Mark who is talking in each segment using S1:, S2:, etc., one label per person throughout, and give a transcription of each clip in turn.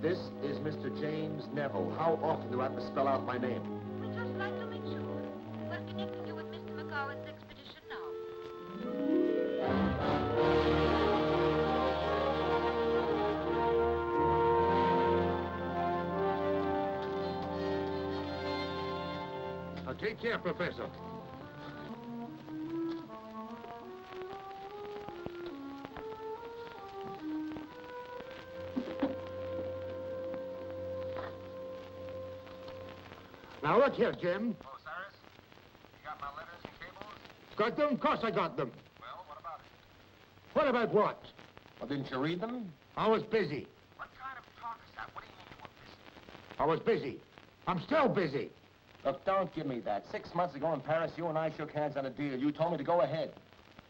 S1: This is Mr. James Nevill. How often do I have to spell out my name?
S2: We'd just like to make sure. We're connecting you with Mr. McGowan's expedition now.
S1: Now, take care, Professor. Now, look here, Jim.
S3: Oh, Cyrus, you got my letters and cables?
S1: Got them? Of course I got them.
S3: Well, what about it?
S1: What about what?
S3: Well, didn't you read them?
S1: I was busy.
S3: What kind of talk is that? What do you mean you were busy?
S1: I was busy. I'm still busy.
S3: Look, don't give me that. 6 months ago in Paris, you and I shook hands on a deal. You told me to go ahead.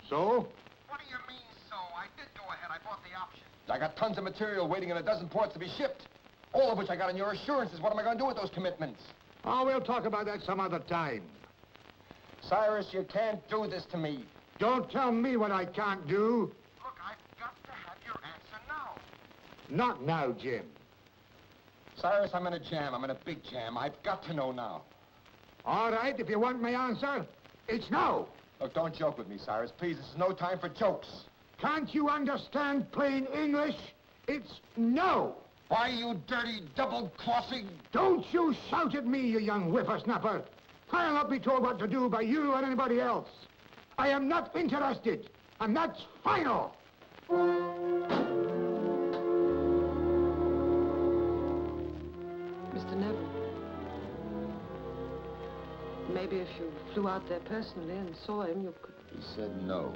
S1: So?
S3: What do you mean, so? I did go ahead. I bought the option. I got tons of material waiting in a dozen ports to be shipped. All of which I got on your assurances. What am I going to do with those commitments?
S1: Oh, we'll talk about that some other time.
S3: Cyrus, you can't do this to me.
S1: Don't tell me what I can't do.
S3: Look, I've got to have your answer now.
S1: Not now, Jim.
S3: Cyrus, I'm in a jam. I'm in a big jam. I've got to know now.
S1: All right, if you want my answer, it's no.
S3: Look, don't joke with me, Cyrus. Please, this is no time for jokes.
S1: Can't you understand plain English? It's no.
S3: Why, you dirty double-crossing...
S1: Don't you shout at me, you young whippersnapper. I'll not be told what to do by you or anybody else. I am not interested, and that's final.
S4: Mr. Nevill, maybe if you flew out there personally and saw him, you could...
S3: He said no.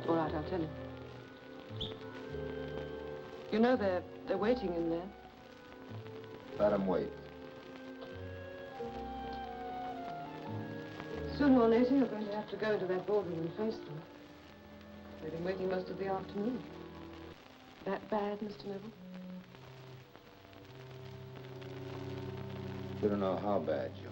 S4: All right, I'll tell him. You know they're waiting in there.
S3: Let him wait.
S4: Sooner or later, you're going to have to go into that boardroom and face them. They've been waiting most of the afternoon. That bad, Mr. Nevill?
S3: You don't know how bad, Joe.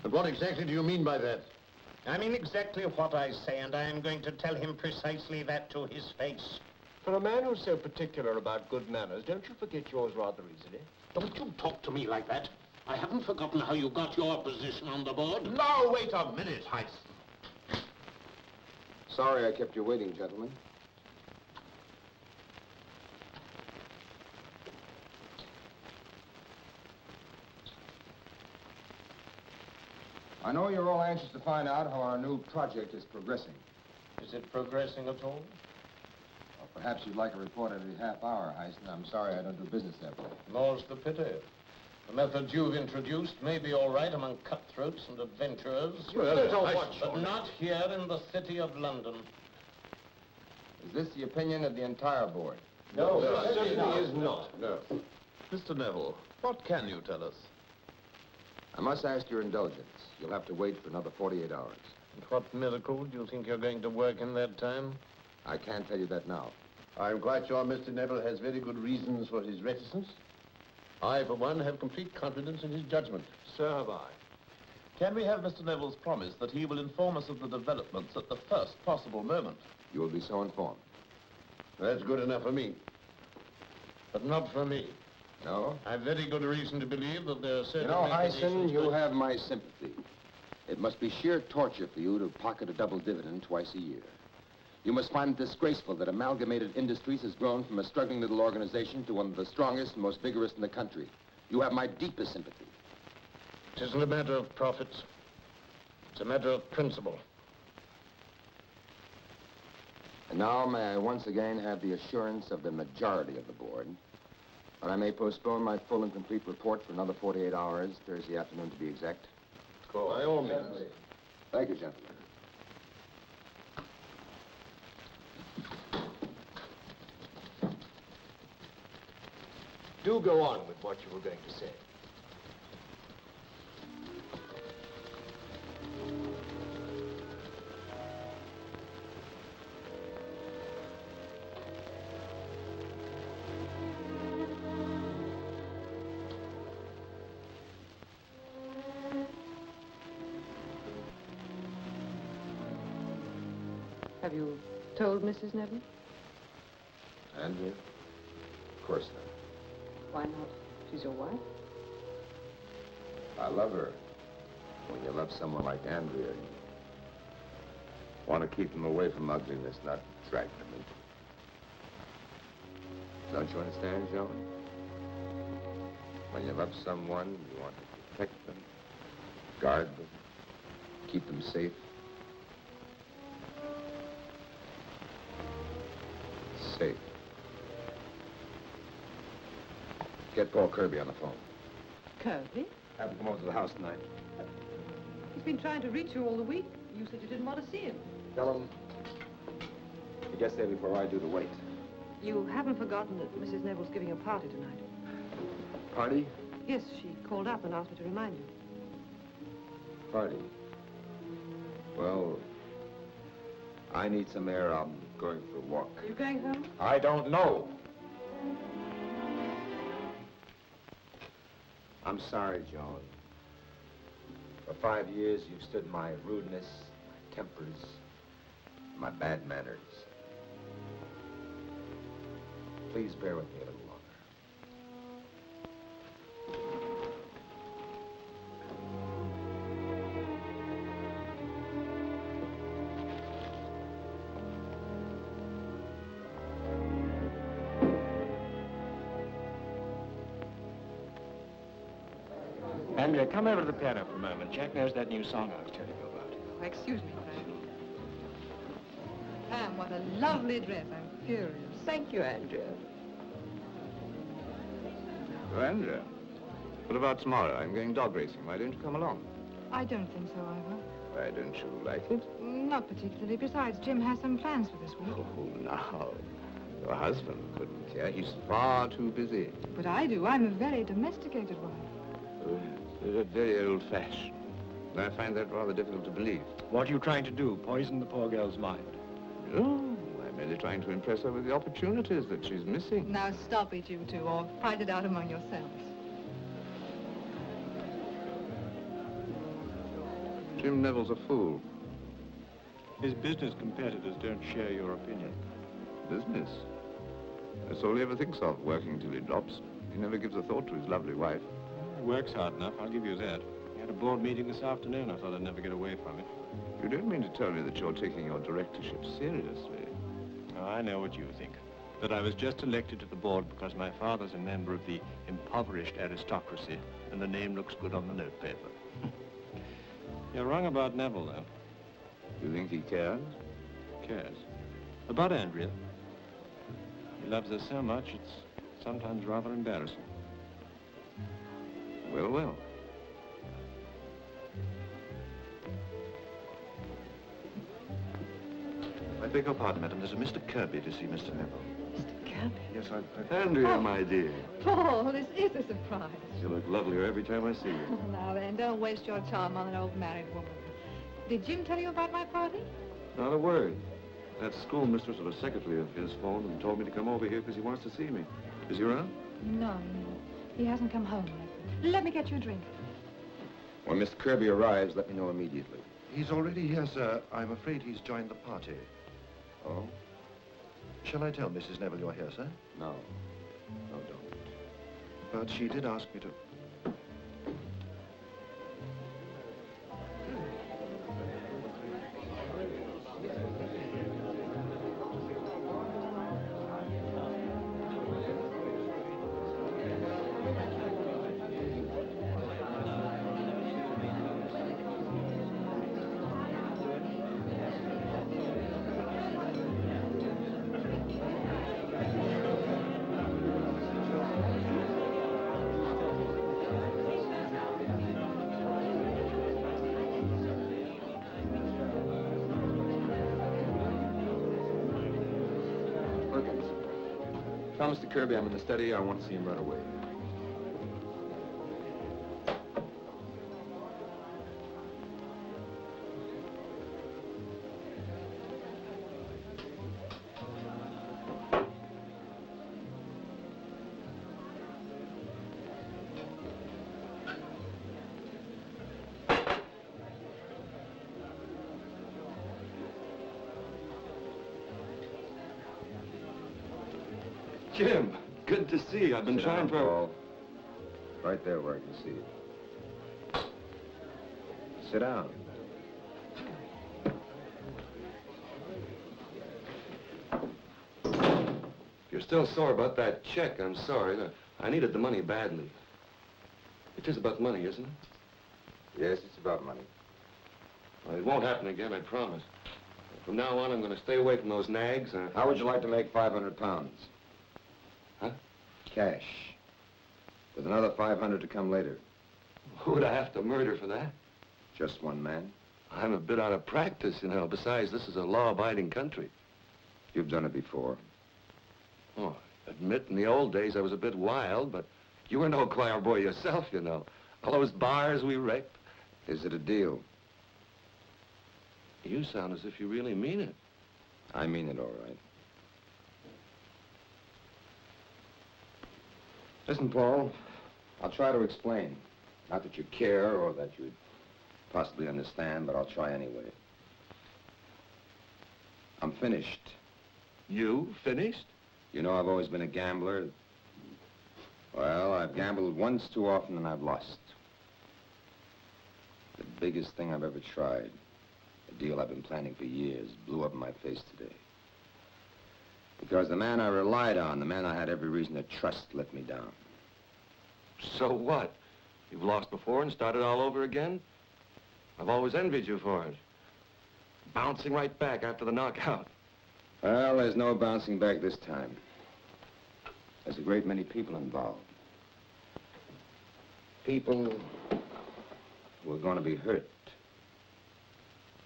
S1: But what exactly do you mean by that?
S5: I mean exactly what I say, and I am going to tell him precisely that to his face.
S6: For a man who's so particular about good manners, don't you forget yours rather easily?
S5: Don't you talk to me like that. I haven't forgotten how you got your position on the board.
S1: Now, wait a minute, Heist.
S3: Sorry I kept you waiting, gentlemen. I know you're all anxious to find out how our new project is progressing.
S5: Is it progressing at all?
S3: Well, perhaps you'd like a report every half hour, Heist, and I'm sorry I don't do business that way.
S5: More's the pity. The methods you've introduced may be all right among cutthroats and adventurers, but not here in the city of London.
S3: Is this the opinion of the entire board?
S6: No, it certainly is not.
S3: No.
S7: Mr. Nevill, what can you tell us?
S3: I must ask your indulgence. You'll have to wait for another 48 hours.
S5: And what miracle do you think you're going to work in that time?
S3: I can't tell you that now.
S7: I'm quite sure Mr. Nevill has very good reasons for his reticence. I, for one, have complete confidence in his judgment.
S6: So have I.
S8: Can we have Mr. Neville's promise that he will inform us of the developments at the first possible moment?
S3: You will be so informed.
S7: That's good enough for me.
S5: But not for me.
S3: No?
S5: I've very good reason to believe that there are certain...
S3: You know, Hyson,
S5: machinations
S3: you
S5: going-
S3: have my sympathy. It must be sheer torture for you to pocket a double dividend twice a year. You must find it disgraceful that Amalgamated Industries has grown from a struggling little organization to one of the strongest and most vigorous in the country. You have my deepest sympathy.
S5: It isn't a matter of profits. It's a matter of principle.
S3: And now may I once again have the assurance of the majority of the board that I may postpone my full and complete report for another 48 hours, Thursday afternoon to be exact.
S7: By all means.
S3: Thank you, gentlemen.
S6: Do go on with what you were going to say.
S4: Have you told Mrs. Nevill?
S3: Andrea? Of course not.
S4: Why not? She's your wife.
S3: I love her. When you love someone like Andrea, you want to keep them away from ugliness, not drag them into it. Don't you understand, Joan? When you love someone, you want to protect them, guard them, keep them safe. Safe. Get Paul Kirby on the phone.
S4: Kirby?
S3: Have him come over to the house tonight.
S4: He's been trying to reach you all the week. You said you didn't want to see him.
S3: Tell him he gets there before I do the wait.
S4: You haven't forgotten that Mrs. Neville's giving a party tonight.
S3: Party?
S4: Yes, she called up and asked me to remind you.
S3: Party. Well, I need some air. I'm going for a walk.
S4: Are you going home?
S3: I don't know. I'm sorry, Joan. For 5 years, you've stood my rudeness, my tempers, my bad manners. Please bear with me a little longer.
S9: Andrea, come over to the piano for a moment. Jack knows that new song I was telling you about.
S4: Oh, excuse me, Frank. Pam, what a lovely dress. I'm furious. Thank you, Andrea.
S3: Oh, Andrea, what about tomorrow? I'm going dog racing. Why don't you come along?
S10: I don't think so, Ivor.
S3: Why don't you like it?
S10: Not particularly. Besides, Jim has some plans for this week.
S3: Oh, no. Your husband couldn't, yeah? He's far too busy.
S10: But I do. I'm a very domesticated wife.
S3: Very old-fashioned. I find that rather difficult to believe.
S9: What are you trying to do? Poison the poor girl's mind?
S3: No, I'm merely trying to impress her with the opportunities that she's missing.
S10: Now stop it, you two, or fight it out among yourselves.
S3: Jim Neville's a fool.
S9: His business competitors don't share your opinion.
S3: Business? That's all he ever thinks of, working till he drops. He never gives a thought to his lovely wife.
S9: He works hard enough, I'll give you that. He had a board meeting this afternoon. I thought I'd never get away from it.
S3: You don't mean to tell me that you're taking your directorship seriously?
S9: Oh, I know what you think. That I was just elected to the board because my father's a member of the impoverished aristocracy, and the name looks good on the notepaper. You're wrong about Nevill, though.
S3: You think he cares?
S9: Cares. About Andrea. He loves her so much, it's sometimes rather embarrassing.
S3: Well, well.
S11: I beg your pardon, madam. There's a Mr. Kirby to see Mr. Nevill.
S4: Mr.
S6: happy.
S9: Yes, Andrea, my dear.
S10: Paul, this is a surprise.
S9: You look lovelier every time I see you.
S10: Now then, don't waste your charm on an old married woman. Did Jim tell you about my party?
S9: Not a word. That schoolmistress or the secretary of his phoned and told me to come over here because he wants to see me. Is he around?
S10: No. He hasn't come home yet. Let me get you a drink.
S3: When Mr. Kirby arrives, let me know immediately.
S6: He's already here, sir. I'm afraid he's joined the party.
S3: Oh?
S6: Shall I tell Mrs. Nevill you're here, sir?
S3: No. No, don't.
S6: But she did ask me to.
S3: Tell Mr. Kirby I'm in the study. I want to see him right away.
S9: Jim, good to see you. I've been trying for...
S3: Paul. Right there where I can see you. Sit down.
S9: If you're still sore about that check, I'm sorry. I needed the money badly. It is about money, isn't it?
S3: Yes, it's about money.
S9: Well, it won't happen again, I promise. From now on, I'm going to stay away from those nags.
S3: How would you like to make 500 pounds?
S9: Huh?
S3: Cash. With another 500 to come later.
S9: Who would I have to murder for that?
S3: Just one man.
S9: I'm a bit out of practice, you know. Besides, this is a law-abiding country.
S3: You've done it before.
S9: Oh, admit in the old days I was a bit wild, but you were no choir boy yourself, you know. All those bars we wrecked.
S3: Is it a deal?
S9: You sound as if you really mean it.
S3: I mean it all right. Listen, Paul, I'll try to explain. Not that you care or that you'd possibly understand, but I'll try anyway. I'm finished.
S9: You finished?
S3: You know I've always been a gambler. Well, I've gambled once too often and I've lost. The biggest thing I've ever tried, a deal I've been planning for years, blew up in my face today. Because the man I relied on, the man I had every reason to trust, let me down.
S9: So what? You've lost before and started all over again? I've always envied you for it. Bouncing right back after the knockout.
S3: Well, there's no bouncing back this time. There's a great many people involved. People who are going to be hurt.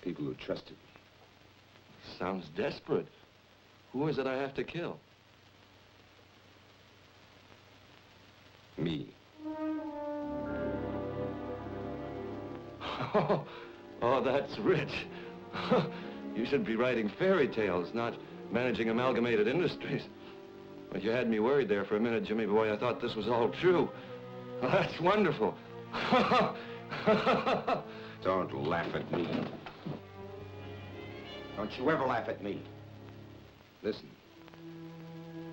S3: People who trusted me.
S9: Sounds desperate. Who is it I have to kill?
S3: Me.
S9: Oh, that's rich. You should be writing fairy tales, not managing Amalgamated Industries. But you had me worried there for a minute, Jimmy boy. I thought this was all true. Well, that's wonderful.
S3: Don't laugh at me. Don't you ever laugh at me. Listen.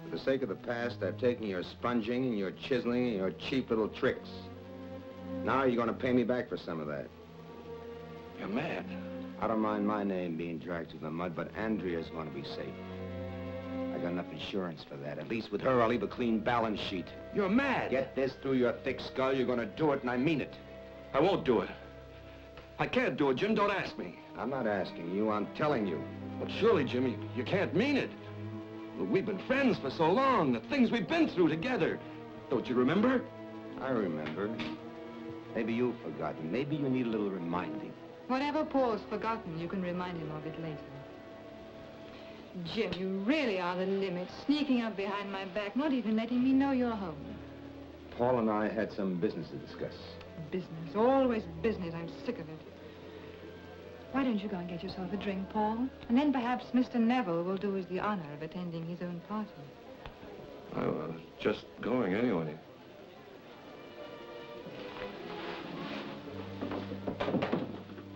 S3: For the sake of the past, I've taken your sponging and your chiseling and your cheap little tricks. Now you're going to pay me back for some of that.
S9: You're mad.
S3: I don't mind my name being dragged through the mud, but Andrea's going to be safe. I got enough insurance for that. At least with her, I'll leave a clean balance sheet.
S9: You're mad.
S3: Get this through your thick skull. You're going to do it, and I mean it.
S9: I won't do it. I can't do it, Jim. Don't ask me.
S3: I'm not asking you. I'm telling you.
S9: But surely, Jimmy, you can't mean it. Look, we've been friends for so long. The things we've been through together. Don't you remember?
S3: I remember. Maybe you've forgotten. Maybe you need a little reminding.
S10: Whatever Paul's forgotten, you can remind him of it later. Jim, you really are the limit. Sneaking up behind my back, not even letting me know you're home.
S3: Paul and I had some business to discuss.
S10: Business. Always business. I'm sick of it. Why don't you go and get yourself a drink, Paul? And then perhaps Mr. Nevill will do us the honor of attending his own party.
S9: I was just going anyway.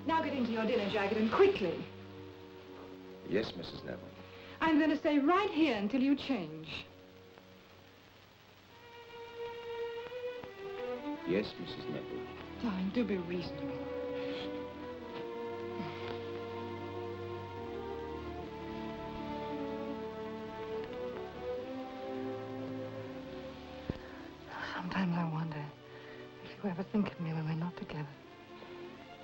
S10: Now get into your dinner jacket and quickly.
S3: Yes, Mrs. Nevill.
S10: I'm going to stay right here until you change.
S3: Yes, Mrs. Nevill.
S10: Darling, do be reasonable. Sometimes I wonder if you ever think of me when we're not together.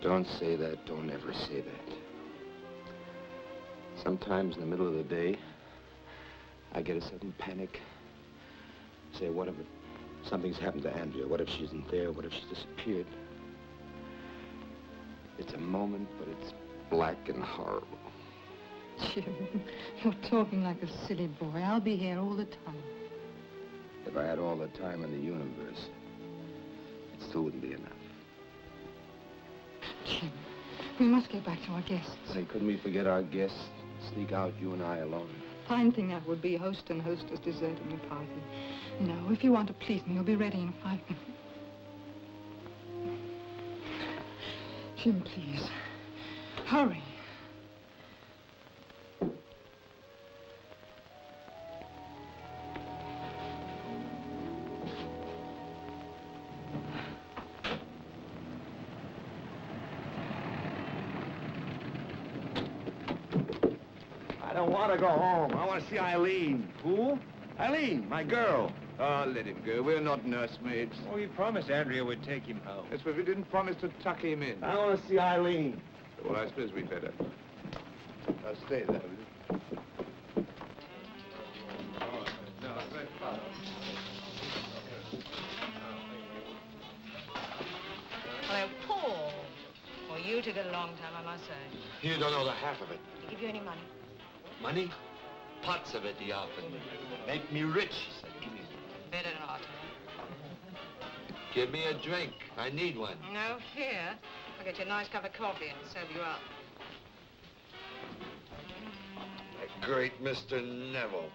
S3: Don't say that. Don't ever say that. Sometimes in the middle of the day, I get a sudden panic. Say, what if something's happened to Andrea? What if she isn't there? What if she's disappeared? It's a moment, but it's black and horrible.
S10: Jim, you're talking like a silly boy. I'll be here all the time.
S3: If I had all the time in the universe, it still wouldn't be enough.
S10: Jim, we must get back to our guests.
S3: Say, couldn't we forget our guests? Sneak out, you and I alone.
S10: Fine thing that would be, host and hostess deserting the party. No, if you want to please me, you'll be ready in 5 minutes. Jim, please. Hurry.
S11: I don't want to go home. I want to see Eileen. Who? Eileen, my girl.
S6: Oh, let him go. We're not nursemaids.
S9: Oh, he promised Andrea would take him home.
S6: That's but we didn't promise to tuck him in.
S11: I want to see Eileen.
S6: Well, I suppose we'd better. I'll stay there, will you?
S12: Hello, Paul. Well, you took a long time, I must say.
S13: You don't know the half of it.
S12: Did he give you any money?
S13: Money? Pots of it he offered me. Make me rich, he said. Give me.
S12: Better not.
S13: Give me a drink. I need one.
S12: No fear. I'll get you a nice cup of coffee and sober you up.
S13: That great Mr. Nevill,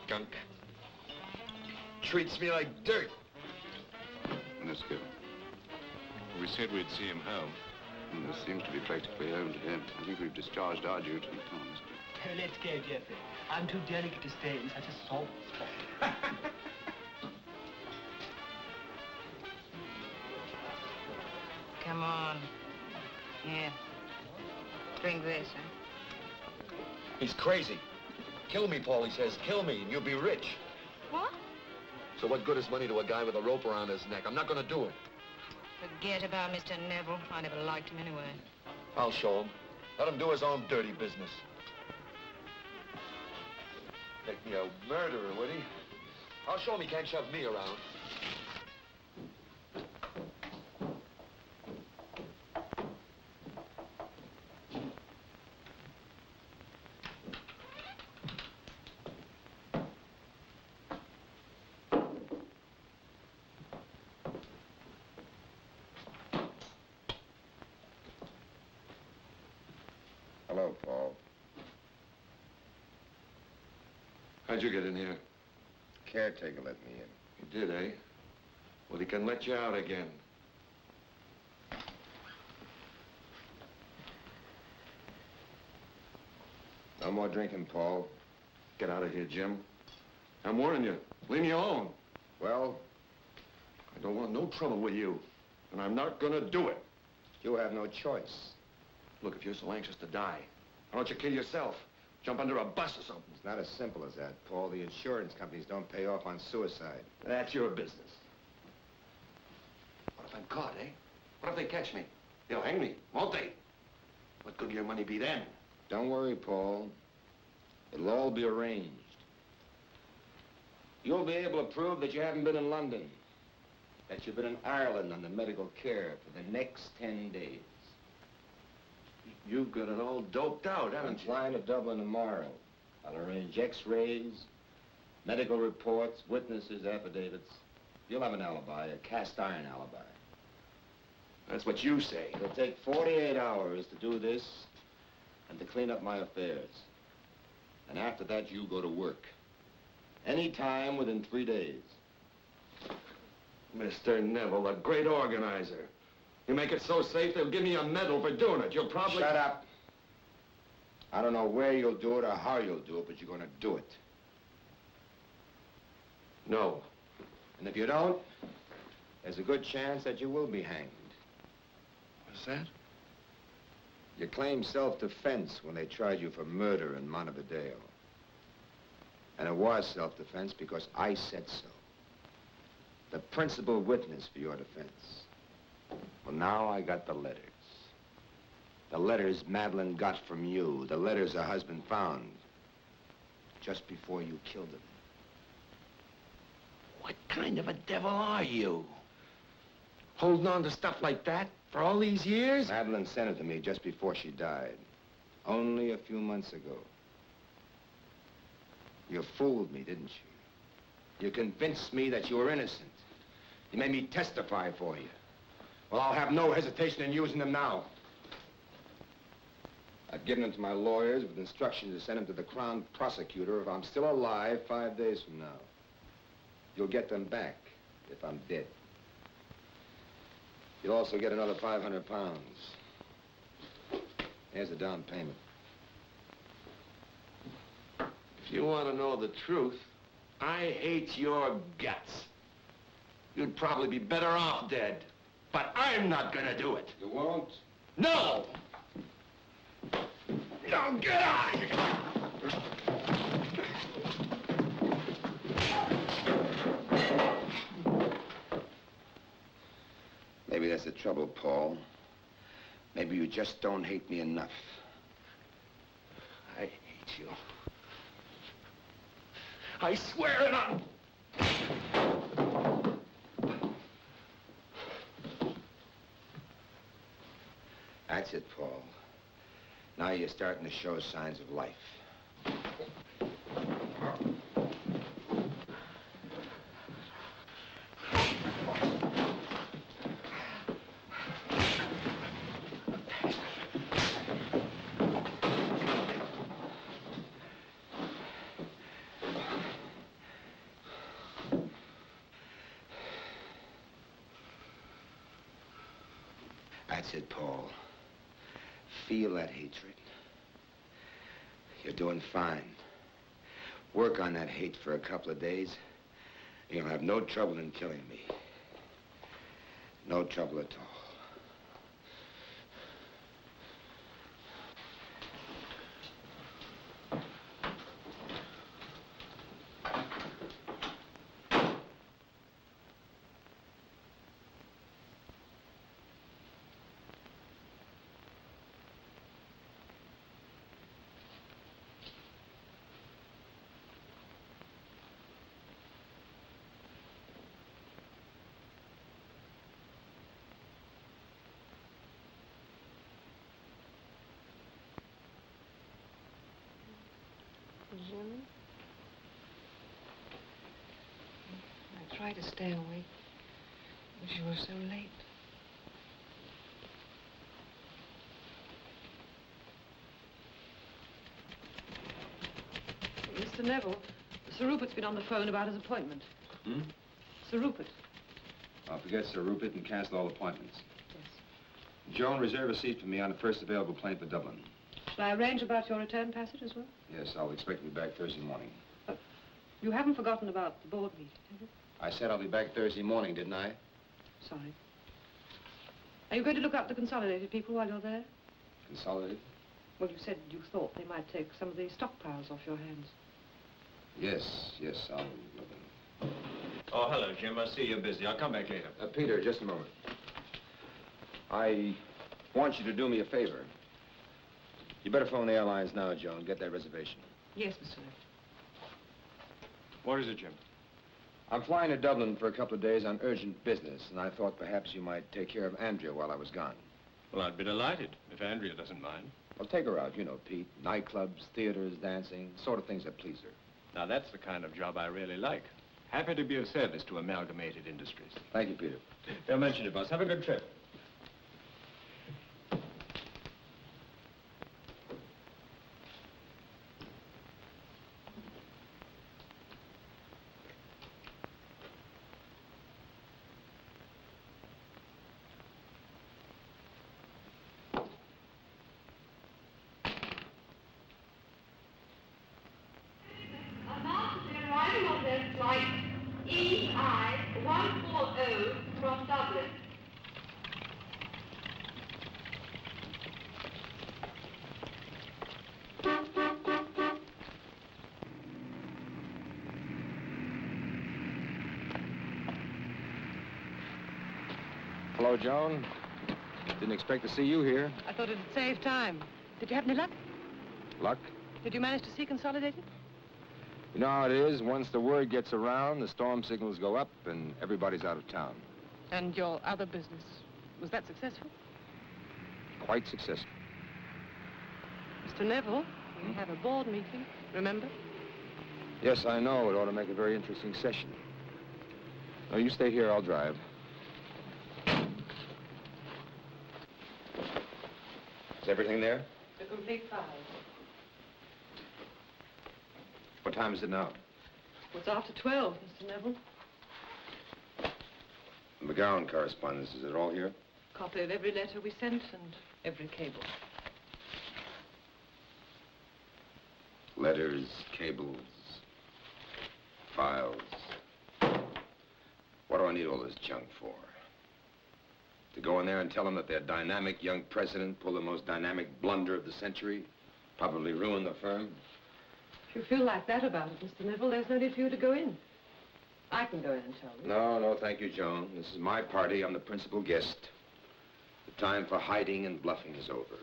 S13: skunk. Treats me like dirt.
S14: Let's go. We said we'd see him home. And this seems to be practically home to him. I think we've discharged our duty. Come on, let's go.
S15: Let's go, Jeffrey. I'm too delicate to stay in such a soft spot.
S12: Come on. Here. Drink this, huh?
S13: He's crazy. Kill me, Paul, he says. Kill me, and you'll be rich.
S12: What?
S13: So what good is money to a guy with a rope around his neck? I'm not going to do it.
S12: Forget about Mr. Nevill. I never liked him anyway.
S13: I'll show him. Let him do his own dirty business. Make me a murderer, would he? I'll show him he can't shove me around.
S3: Hello, Paul.
S9: How'd you get in here?
S3: Caretaker let me in.
S9: He did, eh? Well, he can let you out again.
S3: No more drinking, Paul.
S9: Get out of here, Jim. I'm warning you. Leave me alone.
S3: Well?
S9: I don't want no trouble with you. And I'm not gonna do it.
S3: You have no choice.
S9: Look, if you're so anxious to die, why don't you kill yourself? Jump under a bus or something.
S3: It's not as simple as that, Paul. The insurance companies don't pay off on suicide.
S9: That's your business. What if I'm caught, eh? What if they catch me? They'll hang me, won't they? What good will your money be then?
S3: Don't worry, Paul. It'll all be arranged. You'll be able to prove that you haven't been in London, that you've been in Ireland under medical care for the next 10 days.
S9: You've got it all doped out, haven't you?
S3: I'm flying to Dublin tomorrow. I'll arrange x-rays, medical reports, witnesses, affidavits. You'll have an alibi, a cast-iron alibi.
S11: That's what you say.
S3: It'll take 48 hours to do this and to clean up my affairs. And after that, you go to work. Any time within 3 days.
S11: Mr. Nevill, a great organizer. You make it so safe, they'll give me a medal for doing it. You'll probably...
S3: Shut up. I don't know where you'll do it or how you'll do it, but you're going to do it.
S11: No.
S3: And if you don't, there's a good chance that you will be hanged.
S11: What's that?
S3: You claimed self-defense when they tried you for murder in Montevideo. And it was self-defense because I said so. The principal witness for your defense. Well, now I got the letters. The letters Madeline got from you. The letters her husband found just before you killed him.
S11: What kind of a devil are you? Holding on to stuff like that for all these years?
S3: Madeline sent it to me just before she died. Only a few months ago. You fooled me, didn't you? You convinced me that you were innocent. You made me testify for you. Well, I'll have no hesitation in using them now. I've given them to my lawyers with instructions to send them to the Crown Prosecutor if I'm still alive 5 days from now. You'll get them back if I'm dead. You'll also get another 500 pounds. Here's the down payment.
S11: If you want to know the truth, I hate your guts. You'd probably be better off dead. But I'm not gonna do it.
S3: You won't?
S11: No! No, get out of here!
S3: Maybe that's the trouble, Paul. Maybe you just don't hate me enough.
S11: I hate you. I swear it on...
S3: That's it, Paul. Now you're starting to show signs of life. That's it, Paul. Feel that hatred. You're doing fine. Work on that hate for a couple of days. You'll have no trouble in killing me. No trouble at all.
S4: Jim? I tried to stay awake, but you were so late. Mr. Nevill, Sir Rupert's been on the phone about his appointment.
S3: Hmm?
S4: Sir Rupert.
S3: I'll forget Sir Rupert and cancel all appointments.
S4: Yes.
S3: Joan, reserve a seat for me on the first available plane for Dublin.
S4: Shall I arrange about your return passage as well?
S3: Yes, I'll expect to be back Thursday morning.
S4: You haven't forgotten about the board meeting, have you?
S3: I said I'll be back Thursday morning, didn't I?
S4: Sorry. Are you going to look up the Consolidated people while you're there?
S3: Consolidated?
S4: Well, you said you thought they might take some of the stockpiles off your hands.
S3: Yes, I'll look in.
S9: Oh, hello, Jim. I see you're busy. I'll come back later.
S3: Peter, just a moment. I want you to do me a favor. You better phone the airlines now, Joan. Get that reservation.
S4: Yes, Mr. Nevill.
S9: What is it, Jim?
S3: I'm flying to Dublin for a couple of days on urgent business, and I thought perhaps you might take care of Andrea while I was gone.
S9: Well, I'd be delighted if Andrea doesn't mind.
S3: Well, take her out, you know, Pete. Nightclubs, theaters, dancing, sort of things that please her.
S9: Now, that's the kind of job I really like. Happy to be of service to Amalgamated Industries.
S3: Thank you, Peter.
S9: Don't mention it, boss. Have a good trip.
S3: Hello, Joan. Didn't expect to see you here.
S4: I thought it'd save time. Did you have any luck?
S3: Luck?
S4: Did you manage to see Consolidated?
S3: You know how it is. Once the word gets around, the storm signals go up and everybody's out of town.
S4: And your other business, was that successful?
S3: Quite successful.
S4: Mr. Nevill, we have a board meeting, remember?
S3: Yes, I know. It ought to make a very interesting session. No, you stay here. I'll drive. Is everything there?
S4: The complete file.
S3: What time is it now?
S4: What's after 12, Mr. Nevill?
S3: The McGowan correspondence. Is it all here?
S4: Copy of every letter we sent and every cable.
S3: Letters, cables, files. What do I need all this junk for? To go in there and tell them that their dynamic young president pulled the most dynamic blunder of the century? Probably ruined the firm?
S4: If you feel like that about it, Mr. Nevill, there's no need for you to go in. I can go in and tell them.
S3: No, thank you, Joan. This is my party. I'm the principal guest. The time for hiding and bluffing is over.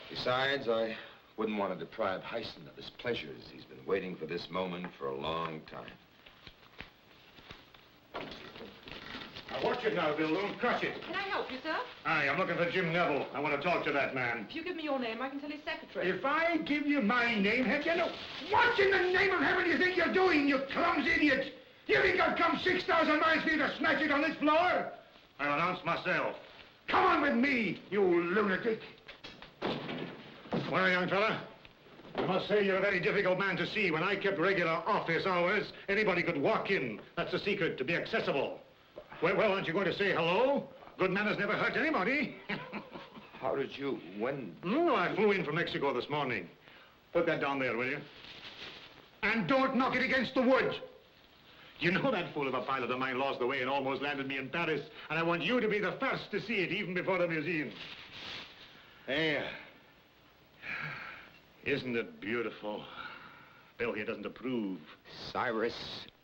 S3: Besides, I wouldn't want to deprive Hyson of his pleasures. He's been waiting for this moment for a long time.
S1: Now, watch it now, Bill. Don't crush it.
S4: Can I help you, sir?
S1: Aye, I'm looking for Jim Nevill. I want to talk to that man.
S4: If you give me your name, I can tell his secretary.
S1: If I give you my name, have you no... What in the name of heaven do you think you're doing, you clumsy idiot? You think I've come 6,000 miles for you to smash it on this floor? I'll announce myself. Come on with me, you lunatic. Well, young fella, I must say you're a very difficult man to see. When I kept regular office hours, anybody could walk in. That's the secret, to be accessible. Well, aren't you going to say hello? Good manners never hurt anybody.
S3: How did you... when...
S1: No, I flew in from Mexico this morning. Put that down there, will you? And don't knock it against the wood. You know that fool of a pilot of mine lost the way and almost landed me in Paris, and I want you to be the first to see it, even before the museum. There. Isn't it beautiful? Bill here doesn't approve.
S3: Cyrus.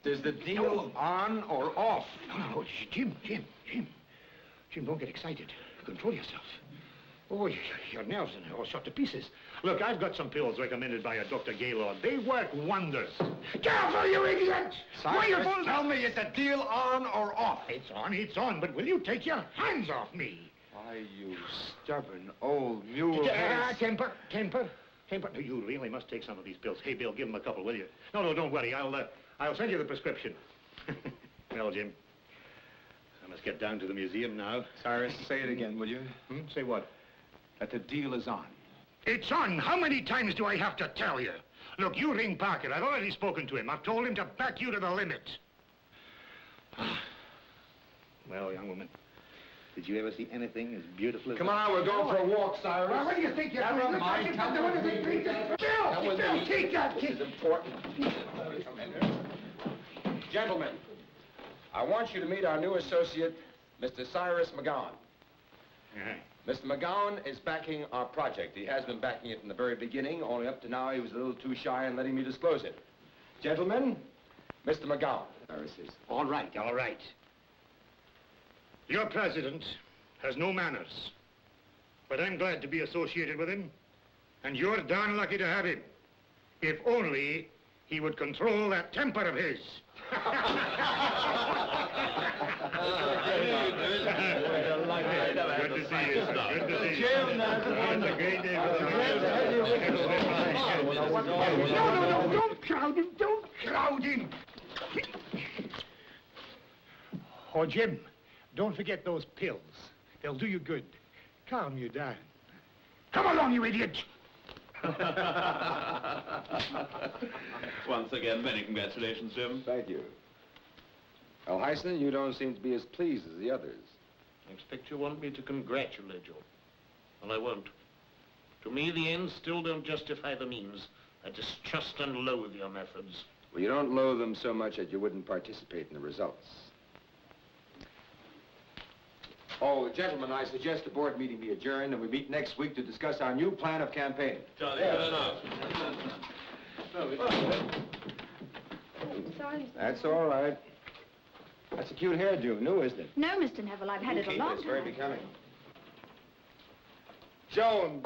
S1: Is the deal on or off? No, Jim, don't get excited. Control yourself. Oh, your nerves are all shot to pieces. Look, I've got some pills recommended by a Dr. Gaylord. They work wonders. Careful, you idiot!
S3: Cyrus,
S1: you tell me, is the deal on or off? It's on, but will you take your hands off me?
S3: Why, you stubborn old mule.
S1: Temper. No, you really must take some of these pills. Hey, Bill, give him a couple, will you? No, don't worry. I'll send you the prescription. Well, Jim, I must get down to the museum now.
S3: Cyrus, say it again, will you?
S1: Say what?
S3: That the deal is on.
S1: It's on. How many times do I have to tell you? Look, you ring Parker. I've already spoken to him. I've told him to back you to the limit. Well, young woman, did you ever see anything as beautiful as...
S3: Come on, we're going for a walk, Cyrus.
S1: Well, what do you think you're doing? Bill, take that.
S3: This is important. Gentlemen, I want you to meet our new associate, Mr. Cyrus McGowan. Mr. McGowan is backing our project. He has been backing it from the very beginning, only up to now he was a little too shy in letting me disclose it. Gentlemen, Mr. McGowan. Cyrus is...
S1: All right. Your president has no manners, but I'm glad to be associated with him, and you're darn lucky to have him. If only he would control that temper of his. Good to see you, sir. Good to see you. No, don't crowd him. Don't crowd him. Oh, Jim, don't forget those pills. They'll do you good. Calm you down. Come along, you idiot.
S8: Once again, many congratulations, Jim.
S3: Thank you. Well, Heisen, you don't seem to be as pleased as the others.
S5: I expect you want me to congratulate you. Well, I won't. To me, the ends still don't justify the means. I distrust and loathe your methods.
S3: Well, you don't loathe them so much that you wouldn't participate in the results. Oh, gentlemen, I suggest the board meeting be adjourned and we meet next week to discuss our new plan of campaign.
S8: Charlie, good enough.
S2: Sorry.
S3: That's all right. That's a cute hairdo. New, isn't it?
S2: No, Mr. Neville, I've had it a long
S3: It's
S2: time.
S3: very becoming. Joan!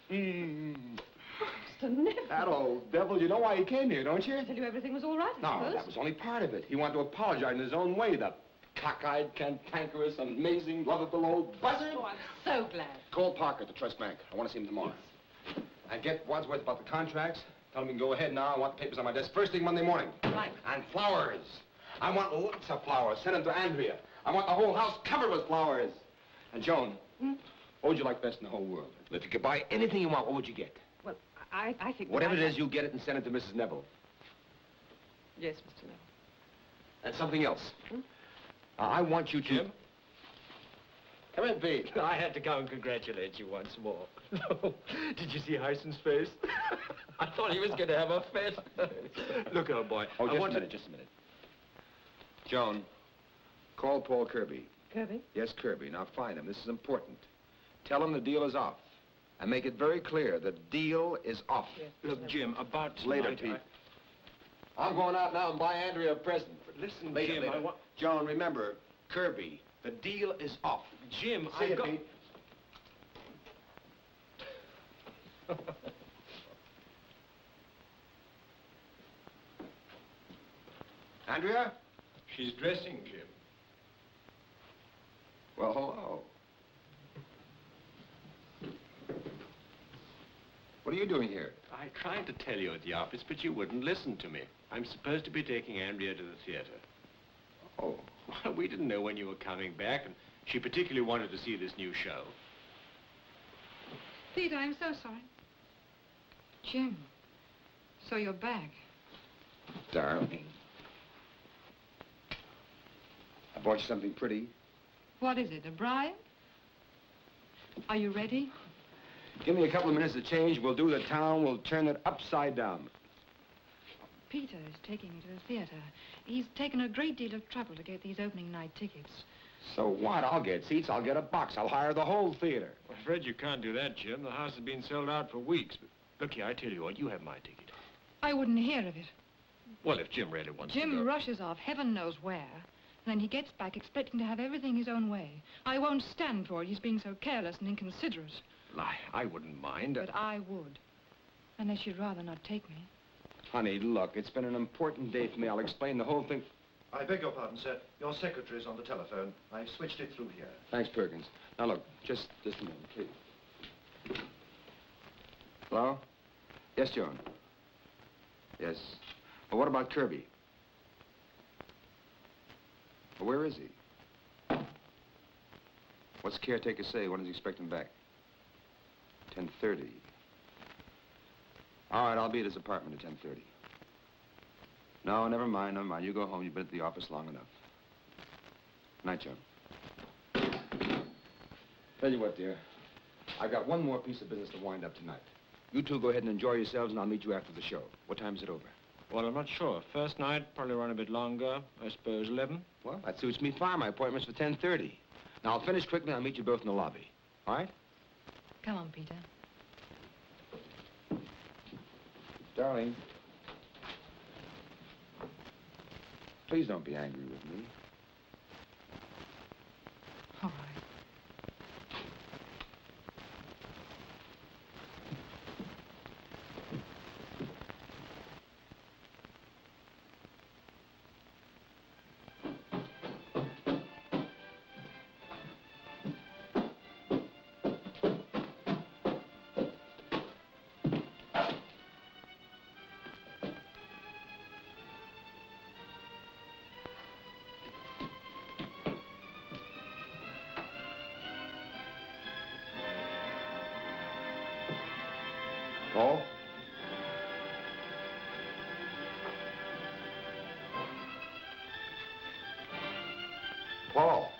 S4: Mr. Neville.
S3: That old devil, you know why he came here, don't you?
S4: I tell you everything was all right, I
S3: No,
S4: suppose.
S3: that was only part of it. He wanted to apologize in his own way, the cockeyed, cantankerous, amazing, lovable old buzzard.
S4: Oh, I'm so glad.
S3: Call Parker at the Trust Bank. I want to see him tomorrow. And get Wadsworth about the contracts. Tell him he can go ahead now. I want the papers on my desk first thing Monday morning.
S4: Right.
S3: And flowers. I want lots of flowers. Send them to Andrea. I want the whole house covered with flowers. And Joan, what would you like best in the whole world? If you could buy anything you want, what would you get?
S4: Well, I think...
S3: Whatever it is, you get it and send it to Mrs. Nevill.
S4: Yes, Mr. Neville.
S3: And something else. I want you to...
S6: Jim?
S3: Come in, Pete.
S6: I had to come and congratulate you once more. Did you see Heisen's face? I thought he was going to have a fit. Look, old boy.
S3: Oh, just a minute. Joan, call Paul Kirby.
S4: Kirby?
S3: Yes, Kirby. Now find him. This is important. Tell him the deal is off. And make it very clear, the deal is off.
S4: Yes,
S6: Look, Jim, about
S3: Later,
S6: tonight,
S3: Pete. I'm going out now and buy Andrea a present.
S6: Listen,
S3: Later,
S6: Jim,
S3: later.
S6: I want...
S3: Joan, remember, Kirby, the deal is off.
S6: Jim,
S3: See
S6: I
S3: you,
S6: got...
S3: Pete. Andrea?
S9: She's dressing, Jim.
S3: Well, hello. What are you doing here?
S9: I tried to tell you at the office, but you wouldn't listen to me. I'm supposed to be taking Andrea to the theater.
S3: Oh.
S9: Well, we didn't know when you were coming back, and she particularly wanted to see this new show.
S10: Peter, I'm so sorry. Jim, so you're back.
S3: Darling. I bought you something pretty.
S10: What is it, a bribe? Are you ready?
S3: Give me a couple of minutes to change. We'll do the town. We'll turn it upside down.
S10: Peter is taking me to the theater. He's taken a great deal of trouble to get these opening night tickets.
S3: So what? I'll get seats. I'll get a box. I'll hire the whole theater.
S9: I'm afraid you can't do that, Jim. The house has been sold out for weeks. But look here, I tell you what, you have my ticket.
S10: I wouldn't hear of it.
S9: Well, if Jim really wants to
S10: Jim
S9: go...
S10: rushes off heaven knows where, and then he gets back expecting to have everything his own way. I won't stand for it. He's being so careless and inconsiderate.
S9: I wouldn't mind.
S10: But I would. Unless you'd rather not take me.
S3: Honey, look, it's been an important day for me. I'll explain the whole thing.
S6: I beg your pardon, sir. Your secretary's on the telephone. I've switched it through here.
S3: Thanks, Perkins. Now, look, just a moment, please. Hello? Yes, Joan. Yes. Well, what about Kirby? Well, where is he? What's the caretaker say? When does he expect him back? 10:30. All right, I'll be at his apartment at 10:30. No, never mind, never mind. You go home. You've been at the office long enough. Night, Joan. Tell you what, dear. I've got one more piece of business to wind up tonight. You two go ahead and enjoy yourselves, and I'll meet you after the show. What time is it over?
S9: Well, I'm not sure. First night, probably run a bit longer. I suppose 11.
S3: Well, that suits me fine. My appointment's for 10:30. Now, I'll finish quickly. I'll meet you both in the lobby. All right?
S10: Come on, Peter.
S3: Darling. Please don't be angry with me.
S10: All right.
S3: Paul? Paul?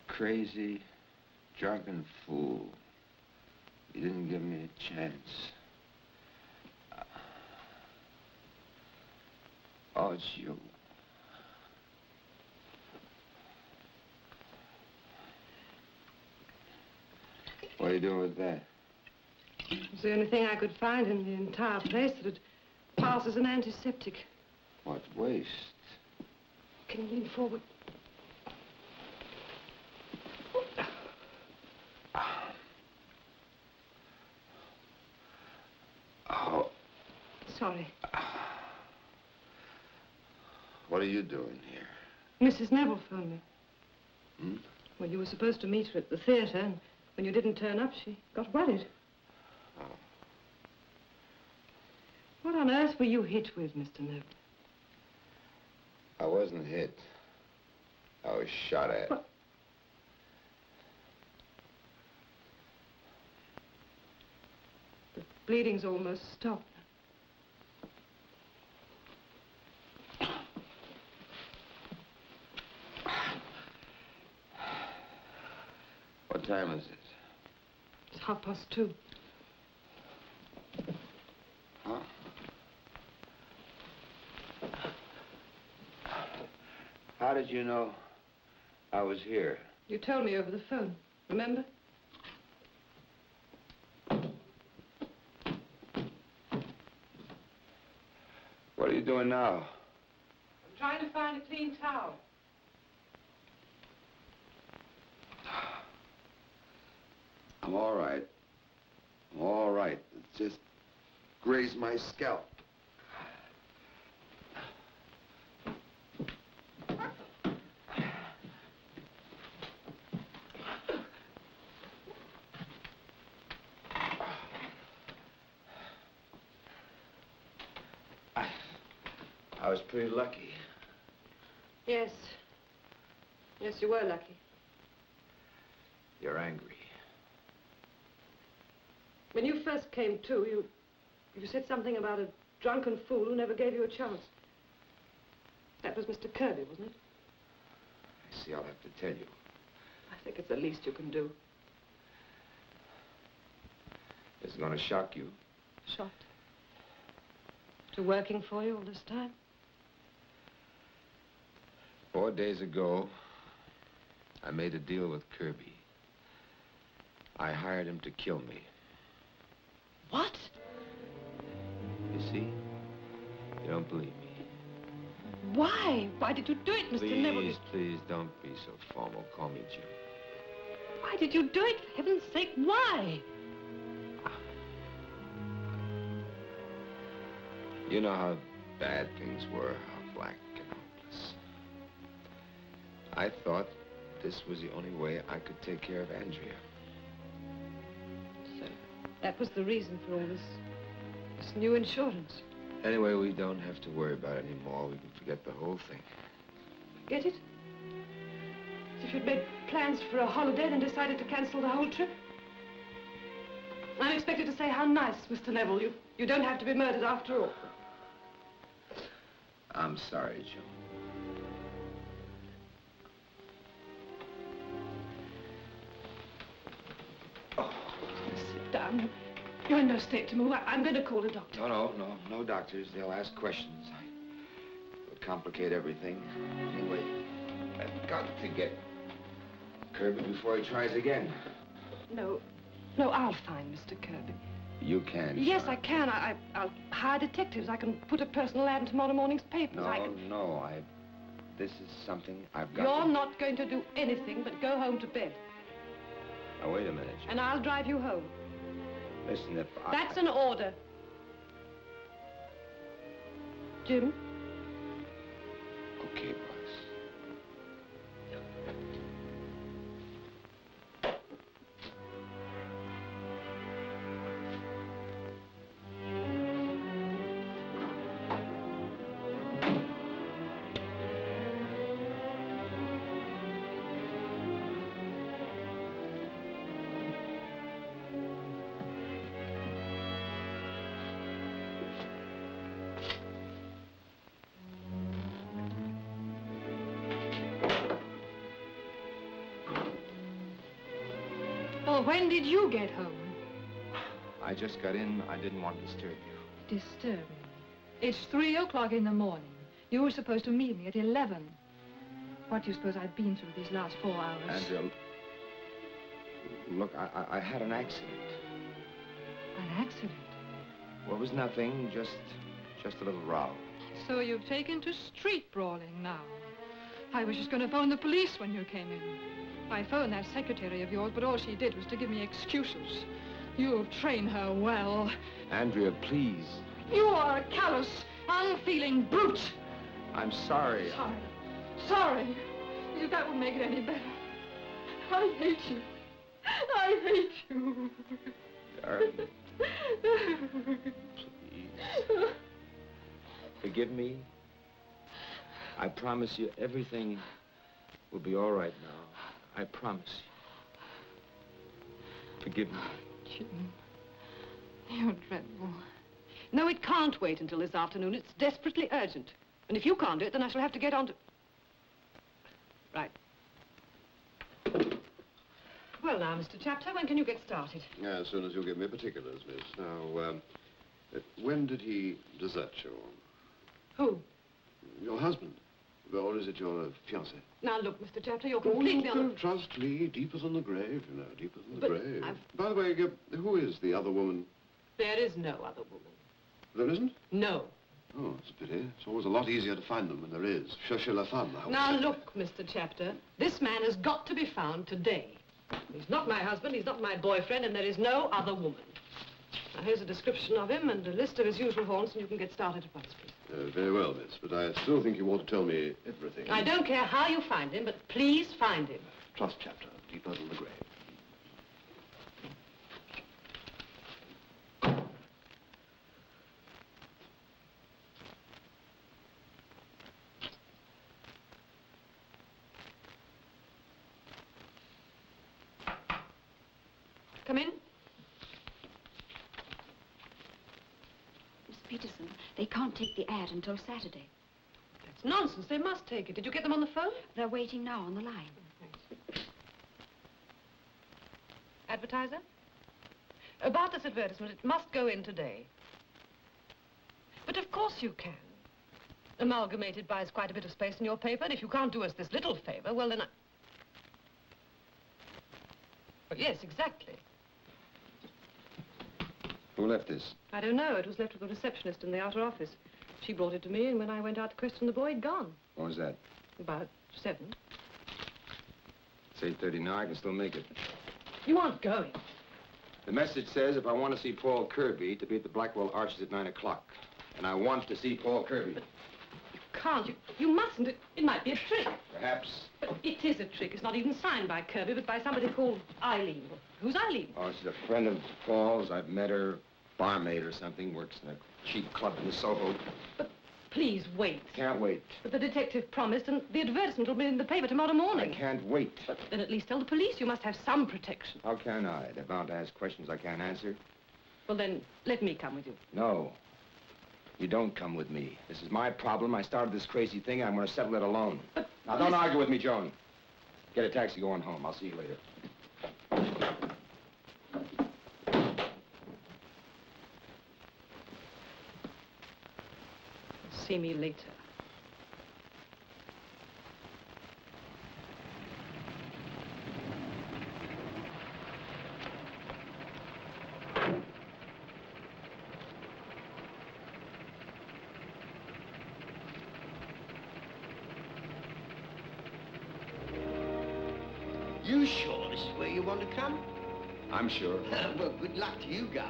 S3: Crazy, drunken fool. You didn't give me a chance. Oh, it's you. What are you doing with that?
S4: It's the only thing I could find in the entire place that would pass as an antiseptic.
S3: What waste?
S4: Can you lean forward?
S3: Oh.
S4: Sorry.
S3: What are you doing here?
S4: Mrs. Nevill phoned me.
S3: Hmm?
S4: Well, you were supposed to meet her at the theater, and when you didn't turn up, she got worried.
S3: Oh.
S4: What on earth were you hit with, Mr. Nevill?
S3: I wasn't hit. I was shot at.
S4: What? The bleeding's almost stopped.
S3: What time is it?
S4: It's 2:30.
S3: Huh? How did you know I was here?
S4: You told me over the phone, remember?
S3: What are you doing now?
S4: I'm trying to find a clean towel.
S3: I'm all right. I'm all right. It just grazed my scalp. I was pretty lucky.
S4: Yes. Yes, you were lucky.
S3: You're angry.
S4: When you first came to, you said something about a drunken fool who never gave you a chance. That was Mr. Kirby, wasn't it?
S3: I see, I'll have to tell you.
S4: I think it's the least you can do.
S3: It's gonna shock you.
S4: Shocked? To working for you all this time?
S3: 4 days ago, I made a deal with Kirby. I hired him to kill me.
S4: What?
S3: You see? You don't believe me.
S4: Why? Why did you do it, Mr. Nevill?
S3: Please, please, don't be so formal. Call me Jim.
S4: Why did you do it? For heaven's sake, why?
S3: You know how bad things were, how black and hopeless. I thought this was the only way I could take care of Andrea.
S4: So, that was the reason for all this new insurance.
S3: Anyway, we don't have to worry about it anymore. We can forget the whole thing.
S4: Get it? As if you'd made plans for a holiday and decided to cancel the whole trip? I'm expected to say how nice, Mr. Nevill. You don't have to be murdered after all.
S3: I'm sorry, Joe.
S4: Sit down. You're in no state to move. I'm going to call a doctor.
S3: No doctors. They'll ask questions. It'll complicate everything. Anyway, I've got to get Kirby before he tries again.
S4: No, I'll find Mr. Kirby.
S3: You can,
S4: Yes,
S3: Sean.
S4: I can. I'll hire detectives. I can put a personal ad in tomorrow morning's papers.
S3: This is something I've got
S4: You're
S3: to...
S4: not going to do anything but go home to bed.
S3: Now, wait a minute, Joe.
S4: And I'll drive you home.
S3: Listen, if I...
S4: That's an order. Jim?
S3: Okay, boss.
S4: Well, when did you get home?
S3: I just got in. I didn't want to disturb you.
S10: Disturbing. It's 3 o'clock in the morning. You were supposed to meet me at 11. What do you suppose I've been through these last 4 hours?
S3: Andrea, look, I had an accident.
S10: An accident?
S3: Well, it was nothing, just a little row.
S10: So you've taken to street brawling now. I was just going to phone the police when you came in. I phoned that secretary of yours, but all she did was to give me excuses. You've trained her well.
S3: Andrea, please.
S10: You are a callous, unfeeling brute.
S3: I'm sorry.
S10: Sorry. If that would make it any better. I hate you. I hate you.
S3: Darling. Please. Forgive me. I promise you everything will be all right now. I promise you. Forgive me.
S10: Jim, you're dreadful.
S4: No, it can't wait until this afternoon. It's desperately urgent. And if you can't do it, then I shall have to get on to... Right. Well, now, Mr. Chapter, when can you get started?
S14: As soon as you give me particulars, miss. Now, when did he desert you?
S4: Who?
S14: Your husband. Or is it your fiancé?
S4: Now, look, Mr. Chapter, you're completely
S14: on the... Trust me, deeper than the grave, you know, deeper than the grave. By the way, who is the other woman?
S4: There is no other woman.
S14: There isn't?
S4: No.
S14: Oh, it's a pity. It's always a lot easier to find them when there is. Cherchez la femme, I would
S4: Now,
S14: say.
S4: look, Mr. Chapter, this man has got to be found today. He's not my husband, he's not my boyfriend, and there is no other woman. Now, here's a description of him and a list of his usual haunts, and you can get started at once, please.
S14: Very well, miss, but I still think you ought to tell me everything.
S4: I don't care how you find him, but please find him.
S14: Trust Chapter, deeper than the grave.
S4: Come in.
S16: Miss Peterson, they can't take the ad until Saturday.
S4: That's nonsense. They must take it. Did you get them on the phone?
S16: They're waiting now on the line.
S4: Thanks. Advertiser? About this advertisement, it must go in today. But of course you can. Amalgamated buys quite a bit of space in your paper, and if you can't do us this little favor, well, then I... Well, yes, exactly.
S3: Who left this?
S4: I don't know. It was left with the receptionist in the outer office. She brought it to me, and when I went out to question the boy, he'd gone.
S3: What was that?
S4: About 7.
S3: It's 8:30 now. I can still make it.
S4: You aren't going.
S3: The message says if I want to see Paul Kirby, to be at the Blackwell Arches at 9 o'clock. And I want to see Paul Kirby.
S4: But you can't. You mustn't. It might be a trick.
S3: Perhaps.
S4: But it is a trick. It's not even signed by Kirby, but by somebody called Eileen. Who's Eileen?
S3: Oh, she's a friend of Paul's. I've met her. Barmaid or something. Works in a cheap club in Soho.
S4: But please wait.
S3: Can't wait.
S4: But the detective promised, and the advertisement will be in the paper tomorrow morning.
S3: I can't wait.
S4: But then at least tell the police. You must have some protection.
S3: How can I? They're bound to ask questions I can't answer.
S4: Well, then, let me come with you.
S3: No. You don't come with me. This is my problem. I started this crazy thing. I'm going to settle it alone.
S4: But
S3: now, don't argue with me, Joan. Get a taxi going home. I'll see you later.
S4: See me later.
S11: You sure this is where you want to come?
S3: I'm sure.
S11: Well, good luck to you, Guy.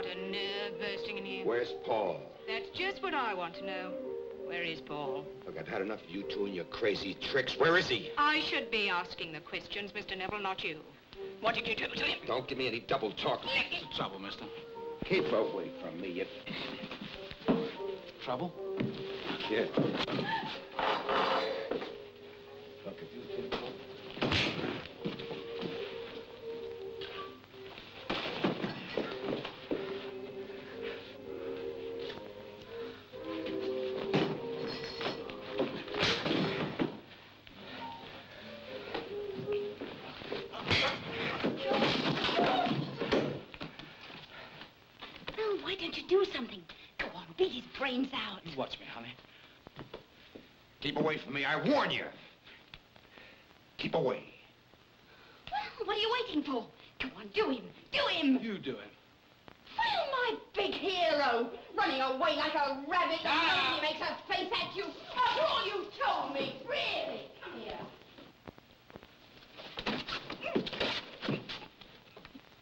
S12: got a nerve bursting in here.
S3: Where's Paul?
S12: That's just what I want to know. Where is Paul?
S3: Look, I've had enough of you two and your crazy tricks. Where is he?
S12: I should be asking the questions, Mr. Nevill, not you. What did you do to him?
S3: Don't give me any double talk.
S13: What's the trouble, mister?
S3: Keep away from me, you...
S13: Trouble?
S3: Yeah.
S1: Look, if you think...
S16: Why don't you do something? Go on, beat his brains out.
S13: You watch me, honey.
S3: Keep away from me, I warn you. Keep away.
S16: Well, what are you waiting for? Go on, do him. Do him.
S13: You do him.
S16: Well, my big hero, running away like a rabbit. Ah! He makes a face at you. After all you told me, really. Come here.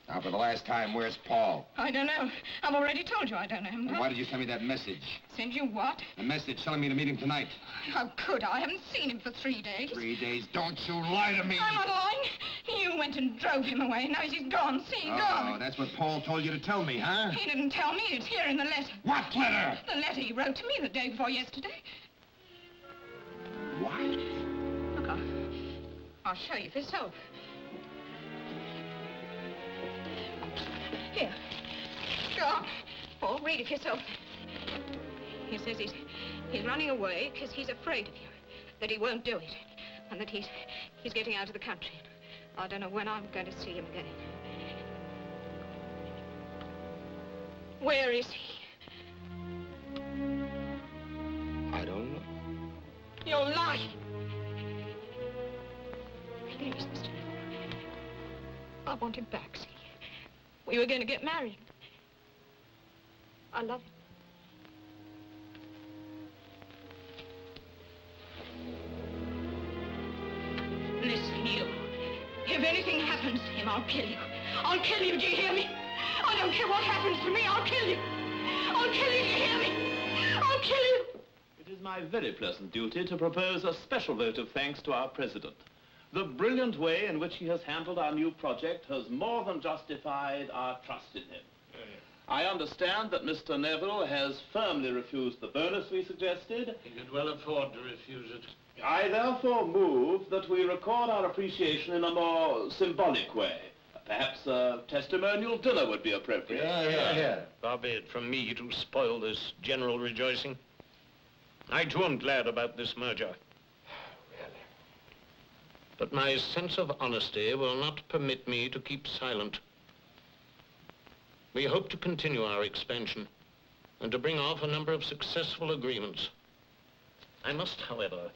S3: Now, for the last time, where's Paul?
S12: I don't know. I've already told you I don't know him.
S3: And why did you send me that message?
S12: Send you what?
S3: A message telling me to meet him tonight.
S12: How could I? I haven't seen him for 3 days.
S3: 3 days? Don't you lie to me.
S12: I'm not lying. You went and drove him away. Now he's gone. See, gone.
S3: Oh, that's what Paul told you to tell me, huh?
S12: He didn't tell me. It's here in the letter.
S3: What letter?
S12: The letter he wrote to me the day before yesterday.
S3: What?
S12: Look, I'll show you for yourself. Here. Go on. Paul, read it for yourself. He says he's running away because he's afraid of you. That he won't do it. And that he's getting out of the country. I don't know when I'm going to see him again. Where is he?
S3: I don't know.
S12: You're lying. Please, Mr. Nevill. I want him back, see? We were going to get married. I love him. Listen, you. If anything happens to him, I'll kill you. I'll kill you, do you hear me? I don't care what happens to me, I'll kill you. I'll kill you, do you hear me? I'll kill you.
S17: It is my very pleasant duty to propose a special vote of thanks to our president. The brilliant way in which he has handled our new project has more than justified our trust in him. I understand that Mr. Nevill has firmly refused the bonus we suggested.
S5: He could well afford to refuse it.
S17: I therefore move that we record our appreciation in a more symbolic way. Perhaps a testimonial dinner would be appropriate.
S5: Yeah. Far be it from me to spoil this general rejoicing. I too am glad about this merger. But my sense of honesty will not permit me to keep silent. We hope to continue our expansion and to bring off a number of successful agreements. I must, however,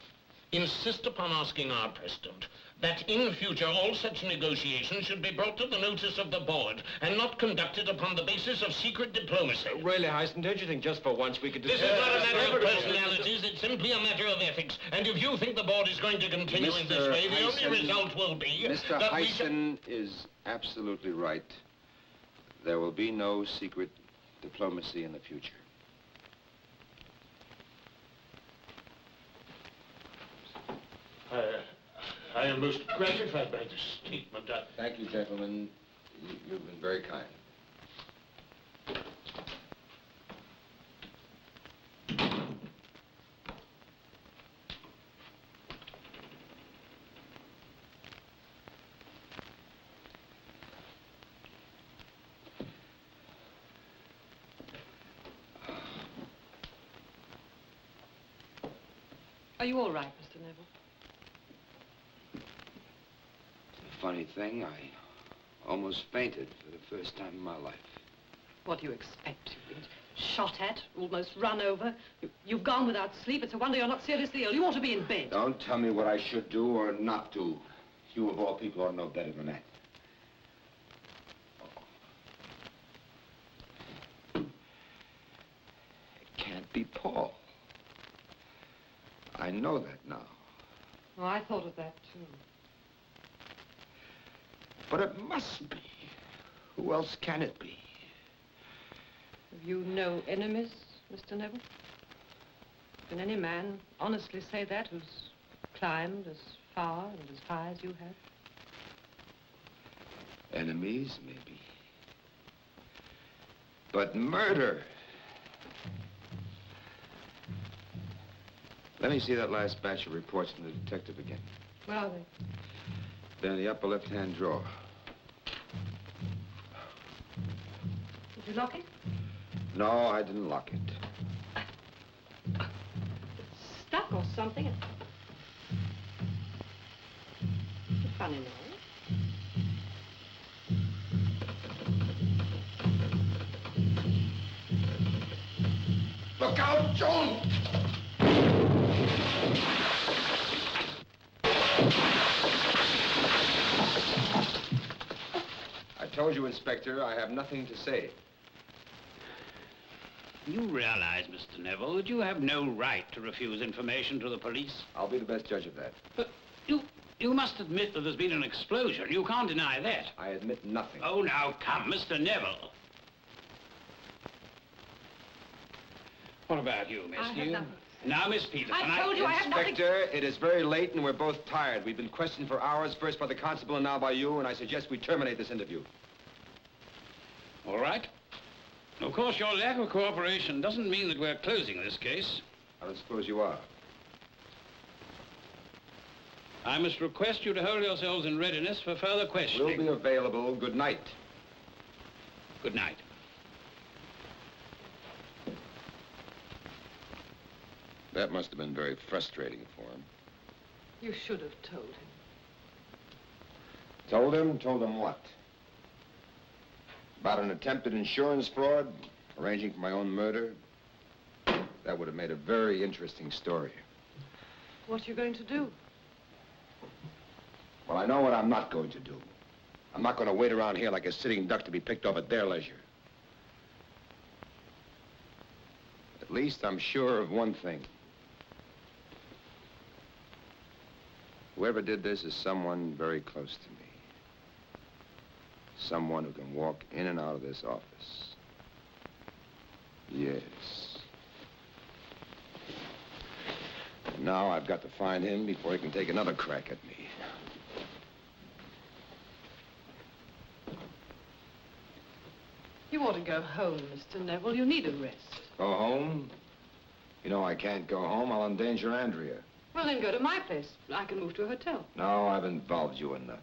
S5: insist upon asking our president that in future all such negotiations should be brought to the notice of the board and not conducted upon the basis of secret diplomacy.
S6: Really, Hyson, don't you think just for once we could...
S5: This is not a matter of personalities, it's simply a matter of ethics. And if you think the board is going to continue in this way, the only result will be...
S3: Mr. Hyson is absolutely right. There will be no secret diplomacy in the future.
S5: I am most gratified by this statement.
S3: Thank you, gentlemen. You've been very kind.
S4: Are you all right, Mr. Nevill?
S3: Funny thing, I almost fainted for the first time in my life.
S4: What do you expect? You've been shot at, almost run over. You've gone without sleep. It's a wonder you're not seriously ill. You ought to be in bed.
S3: Don't tell me what I should do or not do. You, of all people, ought to know better than that. It can't be Paul. I know that now.
S4: Oh, I thought of that, too.
S3: But it must be. Who else can it be?
S4: Have you no enemies, Mr. Nevill? Can any man honestly say that who's climbed as far and as high as you have?
S3: Enemies, maybe. But murder! Let me see that last batch of reports from the detective again.
S4: Where are they?
S3: They're in the upper left-hand drawer.
S4: Did you lock it?
S3: No, I didn't lock it.
S4: Stuck or something? It's funny, no?
S3: Look out, Joan! I told you, Inspector, I have nothing to say.
S18: You realize, Mr. Nevill, that you have no right to refuse information to the police?
S3: I'll be the best judge of that.
S18: But you must admit that there's been an explosion. You can't deny that.
S3: I admit nothing.
S18: Oh, now, come, Mr. Nevill. What about you, Miss?
S4: I have nothing.
S18: Now, Miss Peterson,
S4: I told you I have nothing.
S3: Inspector, it is very late and we're both tired. We've been questioned for hours, first by the constable and now by you, and I suggest we terminate this interview.
S18: All right. Of course, your lack of cooperation doesn't mean that we're closing this case.
S3: I don't suppose you are.
S18: I must request you to hold yourselves in readiness for further questioning.
S3: We'll be available. Good night.
S18: Good night.
S3: That must have been very frustrating for him.
S4: You should have told him.
S3: Told him? Told him what? About an attempted insurance fraud? Arranging for my own murder? That would have made a very interesting story.
S4: What are you going to do?
S3: Well, I know what I'm not going to do. I'm not going to wait around here like a sitting duck to be picked off at their leisure. At least I'm sure of one thing. Whoever did this is someone very close to me. Someone who can walk in and out of this office. Yes. And now I've got to find him before he can take another crack at me.
S4: You ought to go home, Mr. Nevill. You need a rest.
S3: Go home? You know I can't go home. I'll endanger Andrea.
S4: Well, then go to my place. I can move to a hotel.
S3: No, I've involved you enough.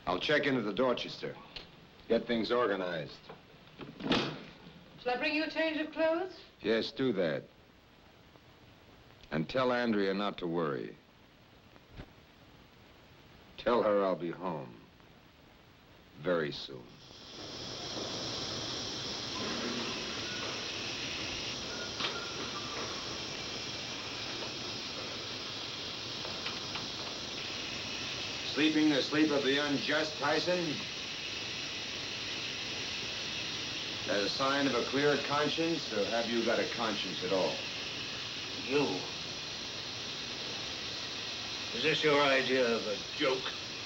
S3: I'll check into the Dorchester. Get things organized.
S4: Shall I bring you a change of clothes?
S3: Yes, do that. And tell Andrea not to worry. Tell her I'll be home very soon. Sleeping the sleep of the unjust, Tyson? That a sign of a clear conscience, or have you got a conscience at all?
S5: You. Is this your idea of a joke?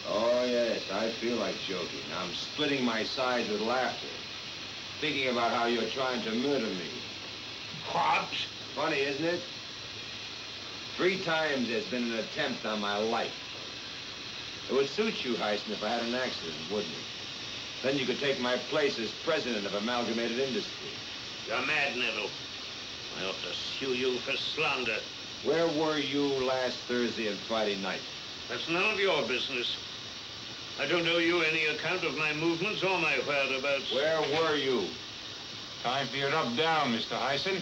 S3: Oh, yes, I feel like joking. I'm splitting my sides with laughter. Thinking about how you're trying to murder me.
S5: What?
S3: Funny, isn't it? 3 times there's been an attempt on my life. It would suit you, Heisen, if I had an accident, wouldn't it? Then you could take my place as president of Amalgamated Industry.
S5: You're mad, Nevill. I ought to sue you for slander.
S3: Where were you last Thursday and Friday night?
S5: That's none of your business. I don't owe you any account of my movements or my whereabouts.
S3: Where were you?
S1: Time for your rub down, Mr. Heisen.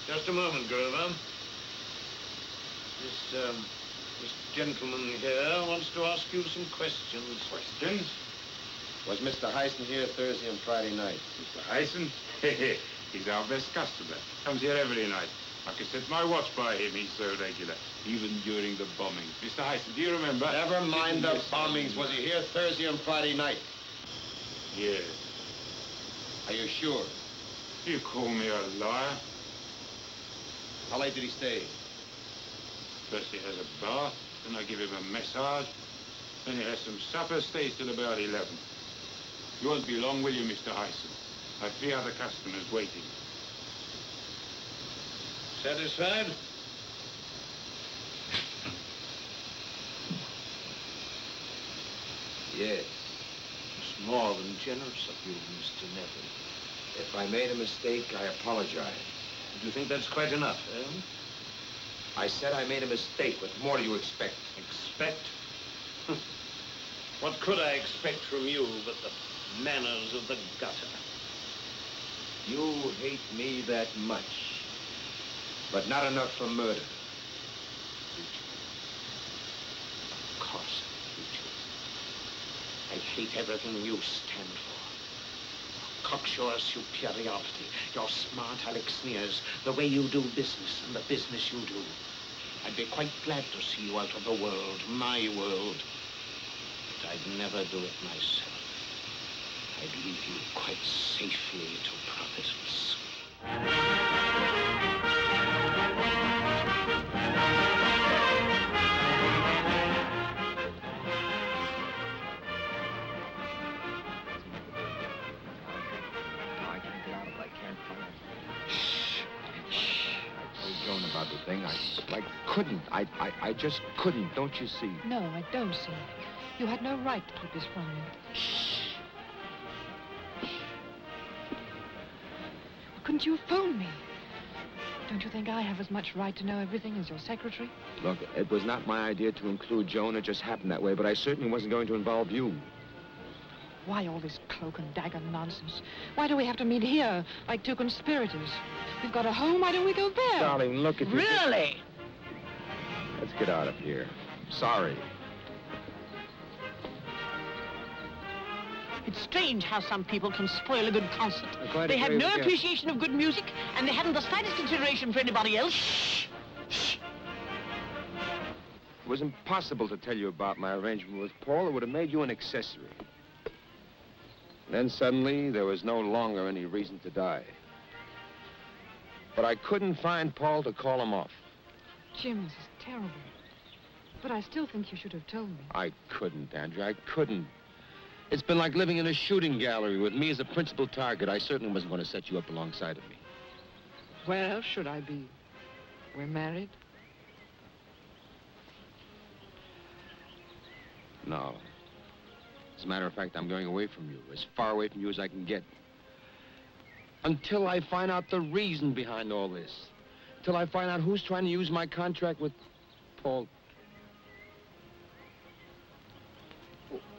S5: Just a moment, Grover. This gentleman here wants to ask you some questions.
S1: Questions?
S3: Was Mr. Heisen here Thursday and Friday night?
S1: Mr. Heisen? He's our best customer. Comes here every night. I can set my watch by him. He's so regular, even during the bombing. Mr. Heisen, do you remember?
S3: Never mind the bombings. Was he here Thursday and Friday night?
S1: Yes.
S3: Are you sure?
S1: You call me a liar?
S3: How late did he stay?
S1: First he has a bath, then I give him a massage, then he has some supper, stays till about 11.
S19: You won't be long, will you, Mr. Hyson? I've 3 other customers waiting.
S5: Satisfied?
S3: Yes.
S5: It's more than generous of you, Mr. Nevill.
S3: If I made a mistake, I apologize.
S5: Do you think that's quite enough, eh?
S3: I said I made a mistake. What more do you expect?
S5: Expect? What could I expect from you but the manners of the gutter?
S3: You hate me that much, but not enough for murder.
S5: Of course I hate you. I hate everything you stand for. Cocksure superiority, your smart Alex sneers, the way you do business and the business you do. I'd be quite glad to see you out of the world, my world. But I'd never do it myself. I'd leave you quite safely to Providence.
S3: Joan about the thing. I couldn't. I just couldn't. Don't you see?
S10: No, I don't see. You had no right to keep this from me. Couldn't you phone me? Don't you think I have as much right to know everything as your secretary?
S3: Look, it was not my idea to include Joan. It just happened that way, but I certainly wasn't going to involve you.
S10: Why all this cloak and dagger nonsense? Why do we have to meet here, like 2 conspirators? We've got a home, why don't we go there?
S3: Darling, look at you.
S10: Really?
S3: Let's get out of here. Sorry.
S16: It's strange how some people can spoil a good concert.
S3: They
S16: have no appreciation of good music, and they haven't the slightest consideration for anybody else. Shh. Shh.
S3: It was impossible to tell you about my arrangement with Paul. It would have made you an accessory. Then suddenly, there was no longer any reason to die. But I couldn't find Paul to call him off.
S10: Jim, this is terrible. But I still think you should have told me.
S3: I couldn't, Andrea. I couldn't. It's been like living in a shooting gallery with me as a principal target. I certainly wasn't going to set you up alongside of me.
S10: Where else should I be? We're married?
S3: No. As a matter of fact, I'm going away from you, as far away from you as I can get. Until I find out the reason behind all this. Until I find out who's trying to use my contract with Paul.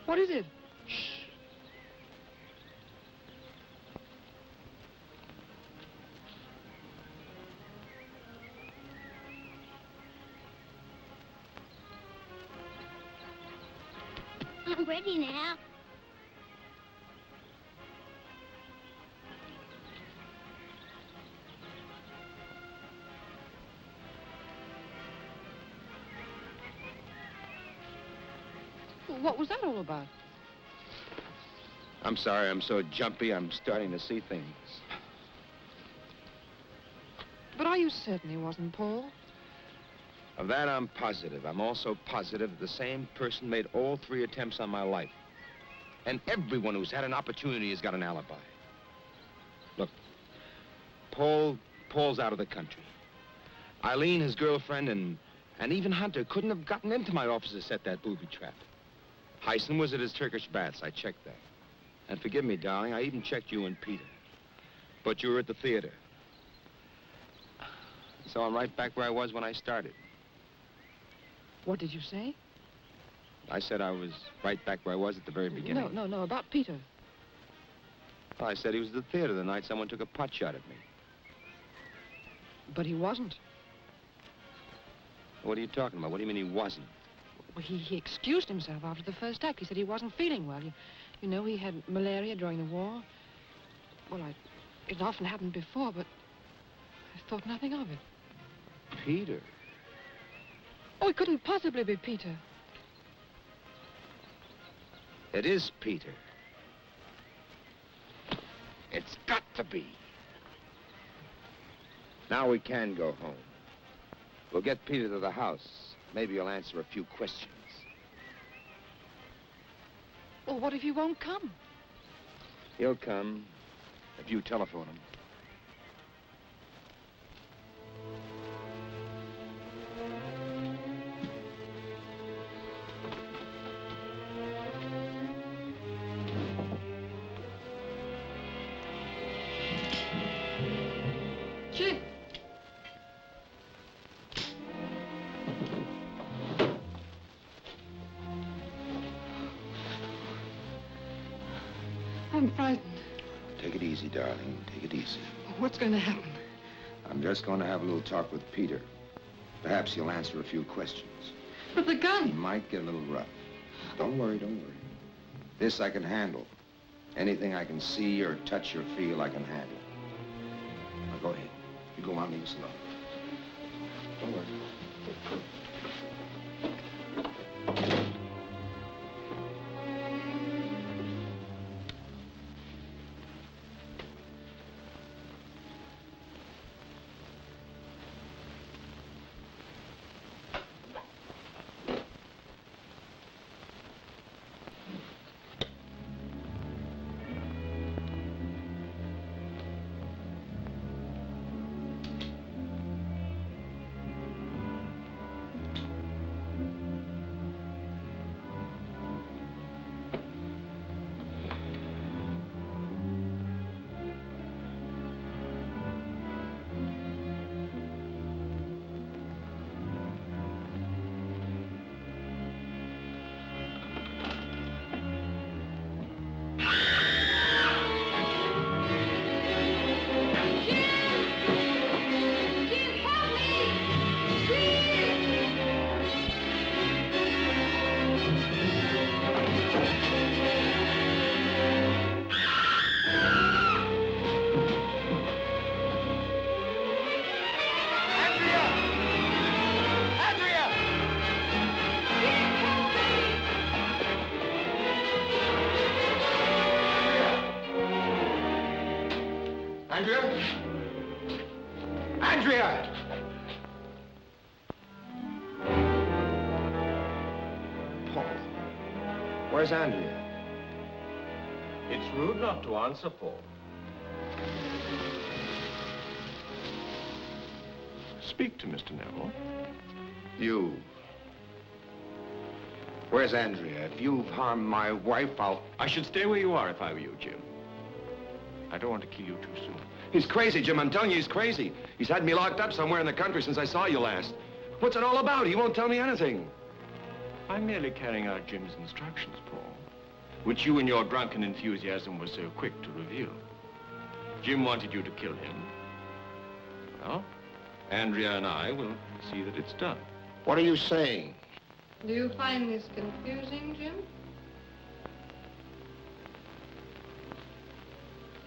S10: What is it?
S3: Shh.
S2: I'm ready now.
S10: What was that all about?
S3: I'm sorry, I'm so jumpy, I'm starting to see things.
S10: But are you certain he wasn't Paul?
S3: Of that, I'm positive. I'm also positive that the same person made all 3 attempts on my life. And everyone who's had an opportunity has got an alibi. Look, Paul's out of the country. Eileen, his girlfriend, and even Hunter couldn't have gotten into my office to set that booby trap. Hyson was at his Turkish baths. I checked that. And forgive me, darling, I even checked you and Peter. But you were at the theater. So I'm right back where I was when I started.
S10: What did you say?
S3: I said I was right back where I was at the very beginning.
S10: No, about Peter.
S3: Well, I said he was at the theater the night someone took a pot shot at me.
S10: But he wasn't.
S3: What are you talking about? What do you mean he wasn't?
S10: Well, he excused himself after the first act. He said he wasn't feeling well. You know, he had malaria during the war. Well, it often happened before, but I thought nothing of it.
S3: Peter?
S10: Oh, it couldn't possibly be Peter.
S3: It is Peter. It's got to be. Now we can go home. We'll get Peter to the house. Maybe he'll answer a few questions.
S10: Well, what if he won't come?
S3: He'll come if you telephone him.
S10: Jim. I'm frightened.
S1: Take it easy, darling. Take it easy.
S10: What's going to happen?
S1: I'm just going to have a little talk with Peter. Perhaps he'll answer a few questions.
S10: But the gun.
S1: He might get a little rough. Don't worry, don't worry. This I can handle. Anything I can see or touch or feel, I can handle. Now go ahead. You go on, leave us alone. Don't worry. Andrea? Andrea! Paul, where's Andrea?
S9: It's rude not to answer, Paul. Speak to Mr. Nevill.
S1: You. Where's Andrea? If you've harmed my wife,
S9: I should stay where you are if I were you, Jim. I don't want to kill you too soon.
S11: He's crazy, Jim. I'm telling you, he's crazy. He's had me locked up somewhere in the country since I saw you last. What's it all about? He won't tell me anything.
S9: I'm merely carrying out Jim's instructions, Paul, which you in your drunken enthusiasm were so quick to reveal. Jim wanted you to kill him. Well, Andrea and I will see that it's done.
S1: What are you saying?
S10: Do you find this confusing, Jim?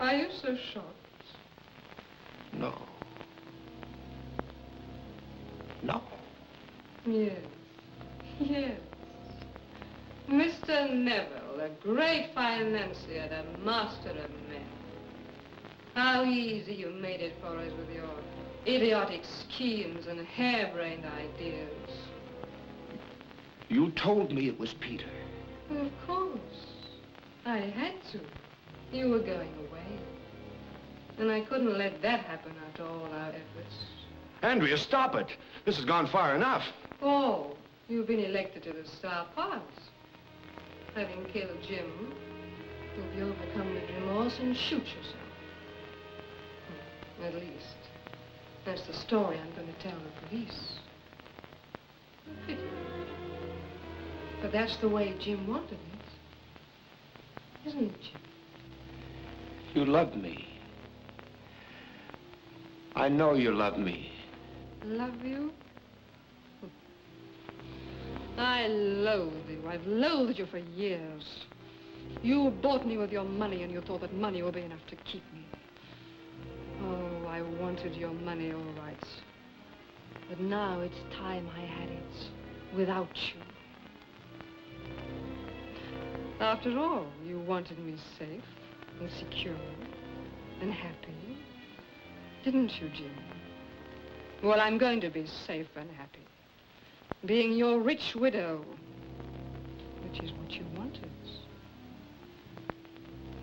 S10: Are you so shocked?
S1: No. No.
S10: Yes. Yes. Mr. Nevill, a great financier, a master of men. How easy you made it for us with your idiotic schemes and harebrained ideas.
S1: You told me it was Peter.
S10: Of course. I had to. You were going away. And I couldn't let that happen after all our efforts.
S11: Andrea, stop it. This has gone far enough.
S10: Oh, you've been elected to the Star Parts. Having killed Jim, you'll be overcome with remorse and shoot yourself. At least, that's the story I'm going to tell the police. Pity. But that's the way Jim wanted it. Isn't it, Jim?
S1: You love me. I know you love me.
S10: Love you? I loathe you. I've loathed you for years. You bought me with your money, and you thought that money would be enough to keep me. Oh, I wanted your money, all right. But now it's time I had it without you. After all, you wanted me safe and secure and happy. Didn't you, Jim? Well, I'm going to be safe and happy. Being your rich widow, which is what you wanted.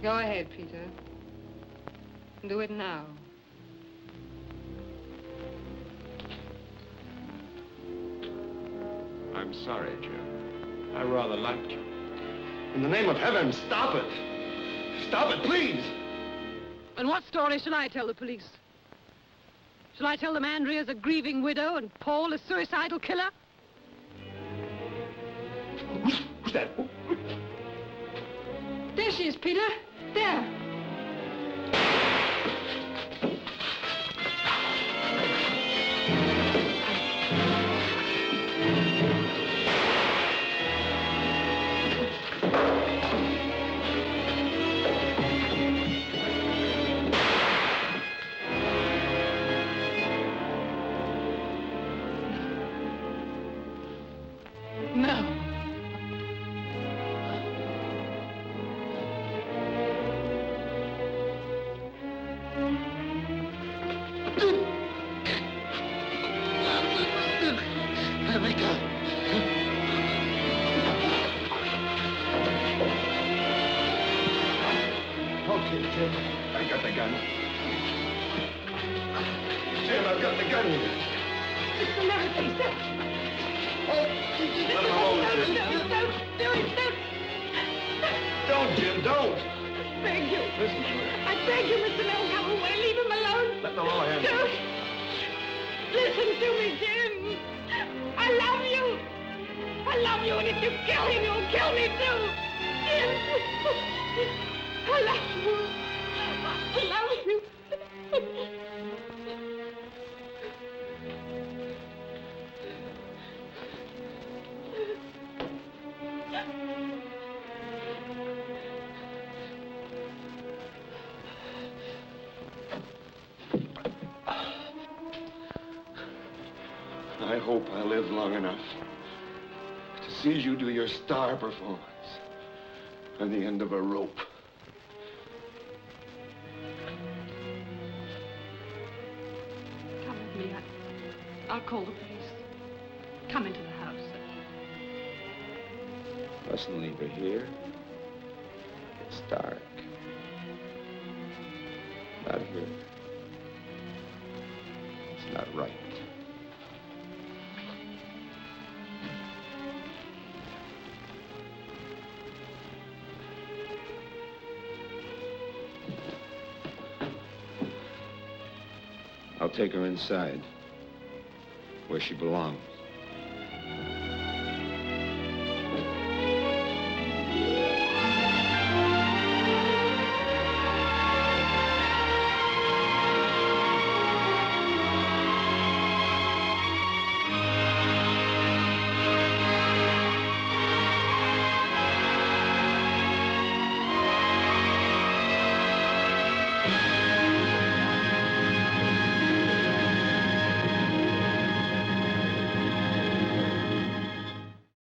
S10: Go ahead, Peter. Do it now.
S11: I'm sorry, Jim. I rather liked you. In the name of heaven, stop it! Stop it, please!
S10: And what story shall I tell the police? Shall I tell them Andrea's a grieving widow and Paul a suicidal killer?
S11: Who's that?
S10: There she is, Peter. There. No.
S11: Okay, Jim. I got the gun. Jim, I've got the gun here.
S16: Mr. Nevill, please, don't.
S11: Let him alone, Jim.
S16: Don't do it, don't.
S11: Don't, Jim, don't.
S16: I beg you.
S11: Listen to me.
S16: I beg you, Mr. Nevill, come away. Leave him alone.
S11: Let the law handle
S16: Don't.
S11: it.
S16: Listen to me, Jim. I love you. I love you, and if you kill him, you'll kill me too. Jim. I love you. I love you.
S11: I hope I live long enough to see you do your star performance on the end of a rope.
S10: Come with me. I'll call the police. Come into the house.
S3: Mustn't leave her here. It's dark. Not here. It's not right. I'll take her inside, where she belongs.